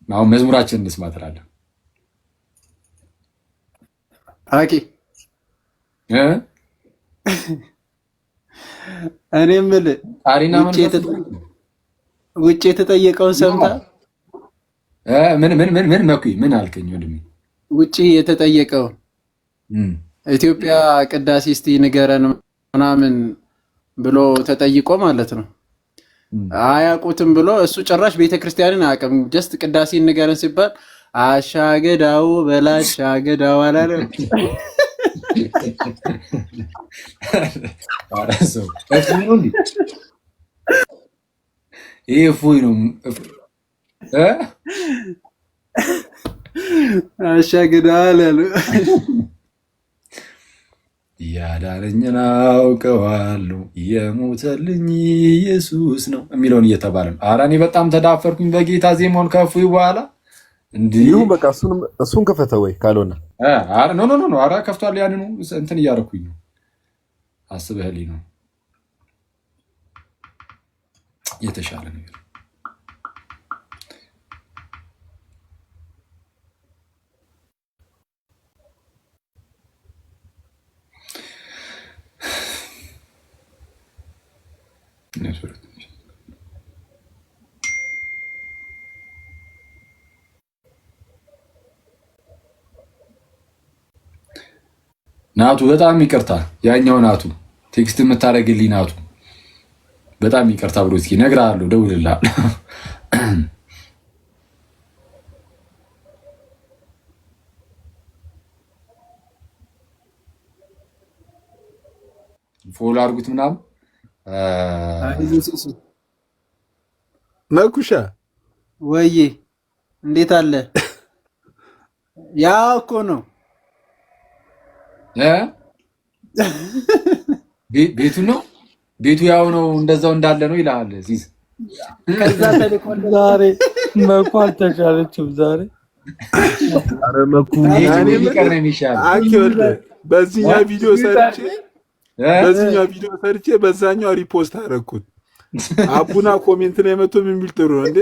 [SPEAKER 13] አሁን መዝሙራችንን እንስማ ትላለህ አቂ እኔ የምልህ ውጭ የተጠየቀውን ሰምተህ
[SPEAKER 1] ምን መኩይ ምን አልከኝ ወንድሜ?
[SPEAKER 13] ውጭ የተጠየቀውን ኢትዮጵያ ቅዳሴ እስቲ ንገረን ምናምን ብሎ ተጠይቆ ማለት ነው። አያውቁትም ብሎ እሱ ጭራሽ ቤተክርስቲያንን አያውቅም። ጀስት ቅዳሴ ንገረን ሲባል አሻገዳው በላሻገዳው አላለም።
[SPEAKER 1] ይሄ እፎይ ነው።
[SPEAKER 13] አሻገዳው አላሉ።
[SPEAKER 1] ያዳነኝን አውቀዋለሁ የሞተልኝ ኢየሱስ ነው የሚለውን እየተባለ ነው። ኧረ እኔ በጣም ተዳፈርኩኝ በጌታ ዜማውን ከእፎይ በኋላ እንዲሁ
[SPEAKER 7] በቃ እሱን ከፈተ ወይ ካልሆነ
[SPEAKER 1] ኖ ኧረ ከፍቷል። ያንኑ እንትን እያደረኩኝ ነው። አስበህልኝ ነው የተሻለ ነገር ናቱ በጣም ይቅርታ። ያኛው ናቱ ቴክስት የምታደርግልኝ ናቱ በጣም ይቅርታ ብሎ እስኪ እነግርሃለሁ፣ እደውልልሃለሁ። ፎሎ አድርጉት ምናምን
[SPEAKER 7] መኩሻ
[SPEAKER 13] ወይ እንዴት አለ? ያ እኮ ነው
[SPEAKER 1] ቤቱ ነው ቤቱ ያው ነው እንደዛው እንዳለ ነው ይላል። እዚህ
[SPEAKER 13] ከዛ ተልኮል
[SPEAKER 19] ዛሬ መኩ አልተሻለችም ዛሬ።
[SPEAKER 7] አረ መኩ
[SPEAKER 1] እኔ ሊቀር ነው የሚሻለው።
[SPEAKER 7] በዚህኛው ቪዲዮ ሰርቼ
[SPEAKER 20] በዚህኛው ቪዲዮ ሰርቼ በዛኛው ሪፖስት አደረኩት። አቡና ኮሜንት ላይ መጥቶ ምን ቢል ጥሩ ነው እንዴ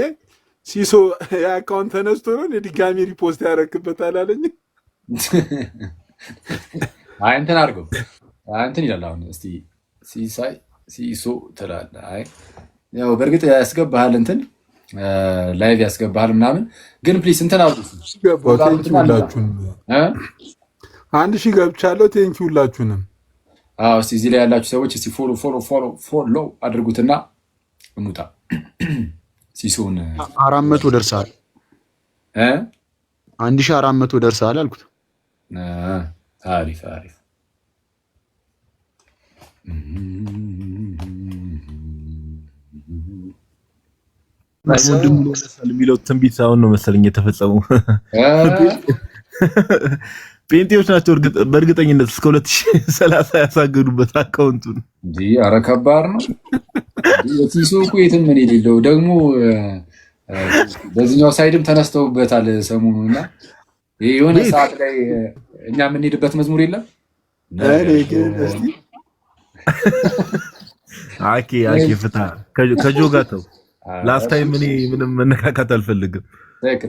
[SPEAKER 20] ሲሶ የአካውንት ተነስቶ ነው ድጋሚ ሪፖስት ያደረክበት አላለኝ።
[SPEAKER 1] አይ እንትን አድርገው እንትን ይላል። አሁን እስቲ ሲሳይ ሲሶ ትላለህ። አይ ያው በእርግጥ ያስገባሃል እንትን ላይቭ ያስገባሃል ምናምን፣ ግን ፕሊስ እንትን አውጡ።
[SPEAKER 20] አንድ ሺህ ገብቻለሁ። ቴንኪ ሁላችሁንም።
[SPEAKER 1] አዎ እስቲ እዚህ ላይ ያላችሁ ሰዎች እስቲ ፎሎ አድርጉትና እንውጣ። ሲሶን
[SPEAKER 3] 400 ደርሳል። 1400 ደርሳል አልኩት።
[SPEAKER 1] አሪፍ አሪፍ።
[SPEAKER 7] የሚለው ትንቢት አሁን ነው መሰለኝ የተፈጸመው። ጴንጤዎች ናቸው በእርግጠኝነት እስከ 2030 ያሳገዱበት አካውንቱን።
[SPEAKER 1] ኧረ ከባድ ነው። ሲሶ እኮ የትም ምን የሌለው ደግሞ በዚህኛው ሳይድም ተነስተውበታል ሰሞኑን እና የሆነ ሰዓት ላይ እኛ የምንሄድበት መዝሙር የለም።
[SPEAKER 7] አኬ ፍታ ከጆ ጋር ተው። ላስት ታይም እኔ ምንም መነካካት አልፈልግም።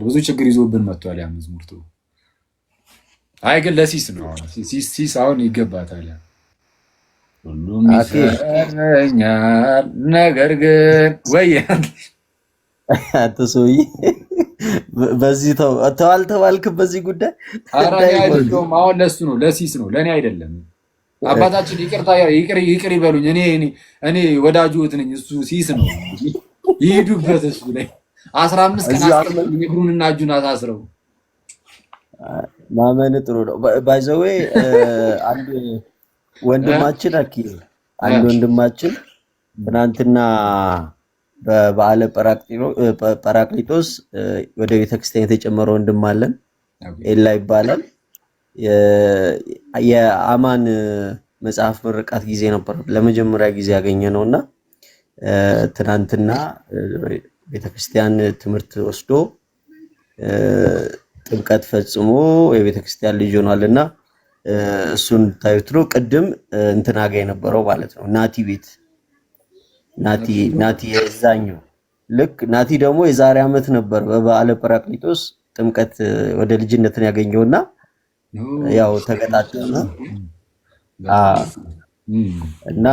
[SPEAKER 1] ብዙ ችግር ይዞብን መጥቷል ያ መዝሙር። አይ ግን ለሲስ ነው። ሲስ አሁን ይገባታል። ሁሉም ይሰረኛል ነገር ግን ወይ
[SPEAKER 21] አትሶይ በዚህ ተዋልክም በዚህ ጉዳይ።
[SPEAKER 1] ኧረ አይደለም አሁን ለሱ ነው ለሲስ ነው ለእኔ አይደለም። አባታችን ይቅር ይበሉኝ። እኔ ወዳጅዎት ነኝ። እሱ ሲስ ነው ይሄዱበት። እሱ ላይ 15 ቀን አስቀምጠው እግሩንና እጁን አሳስረው
[SPEAKER 21] ማመን ጥሩ ነው። ባይዘዌ አንድ ወንድማችን አንድ ወንድማችን ትናንትና በበዓለ ጰራቅሊጦስ ወደ ቤተክርስቲያን የተጨመረ ወንድም አለን። ኤላ ይባላል። የአማን መጽሐፍ ምርቃት ጊዜ ነበር ለመጀመሪያ ጊዜ ያገኘ ነውና ትናንትና ቤተክርስቲያን ትምህርት ወስዶ ጥምቀት ፈጽሞ የቤተክርስቲያን ልጅ ሆኗልና እሱን ታዩት ነው። ቅድም እንትና ጋር የነበረው ማለት ነው ናቲ ቤት ናቲ የዛኛው ልክ ናቲ ደግሞ የዛሬ ዓመት ነበር በበዓለ ጰራቅሊጦስ ጥምቀት ወደ ልጅነትን ያገኘውና ያው ተቀጣጣና እና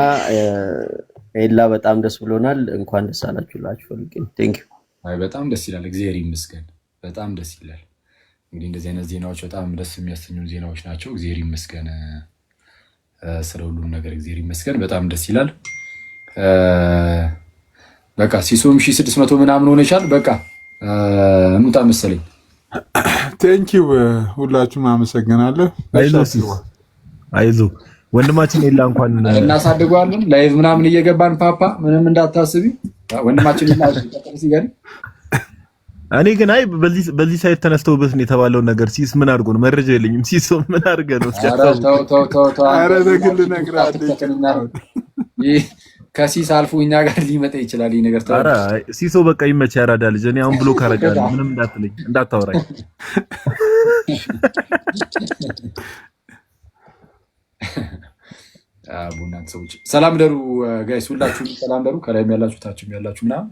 [SPEAKER 21] ኤላ በጣም ደስ ብሎናል። እንኳን ደስ አላችሁላችሁ ፈልጌ ቴንክ ዩ።
[SPEAKER 1] አይ በጣም ደስ ይላል። እግዚአብሔር ይመስገን። በጣም ደስ ይላል። እንግዲህ እንደዚህ አይነት ዜናዎች በጣም ደስ የሚያሰኙ ዜናዎች ናቸው። እግዚአብሔር ይመስገን ስለ ሁሉም ነገር እግዚአብሔር ይመስገን። በጣም ደስ ይላል። በቃ ሲሶም 1600 ምናምን ሆነሻል። በቃ እንውጣ መሰለኝ።
[SPEAKER 20] ቴንኪው ሁላችሁም አመሰግናለሁ።
[SPEAKER 7] አይዞ ወንድማችን ኤላ እንኳን
[SPEAKER 1] እናሳድገዋለን። ላይቭ ምናምን እየገባን ፓፓ ምንም እንዳታስቢ ወንድማችን ኤላ ሲገኝ
[SPEAKER 7] እኔ ግን አይ በዚህ ሳይት ተነስተውበት ነው የተባለውን ነገር ሲስ ምን አድርጎ ነው መረጃ የለኝም። ሲስ ምን አድርገ ነው
[SPEAKER 20] ተው አረ በግል እነግርሃለሁ።
[SPEAKER 1] ከሲስ አልፎ እኛ ጋር ሊመጣ ይችላል ይሄ ነገር።
[SPEAKER 7] አረ ሲሶ በቃ ይመች ያራዳ ልጅ። እኔ አሁን ብሎ ካረጋለሁ ምንም እንዳትለኝ እንዳታወራኝ።
[SPEAKER 1] ቡናት ሰዎች ሰላም ደሩ ጋይስ፣ ሁላችሁም ሰላም ደሩ። ከላይም ያላችሁ ታችም ያላችሁ ምናምን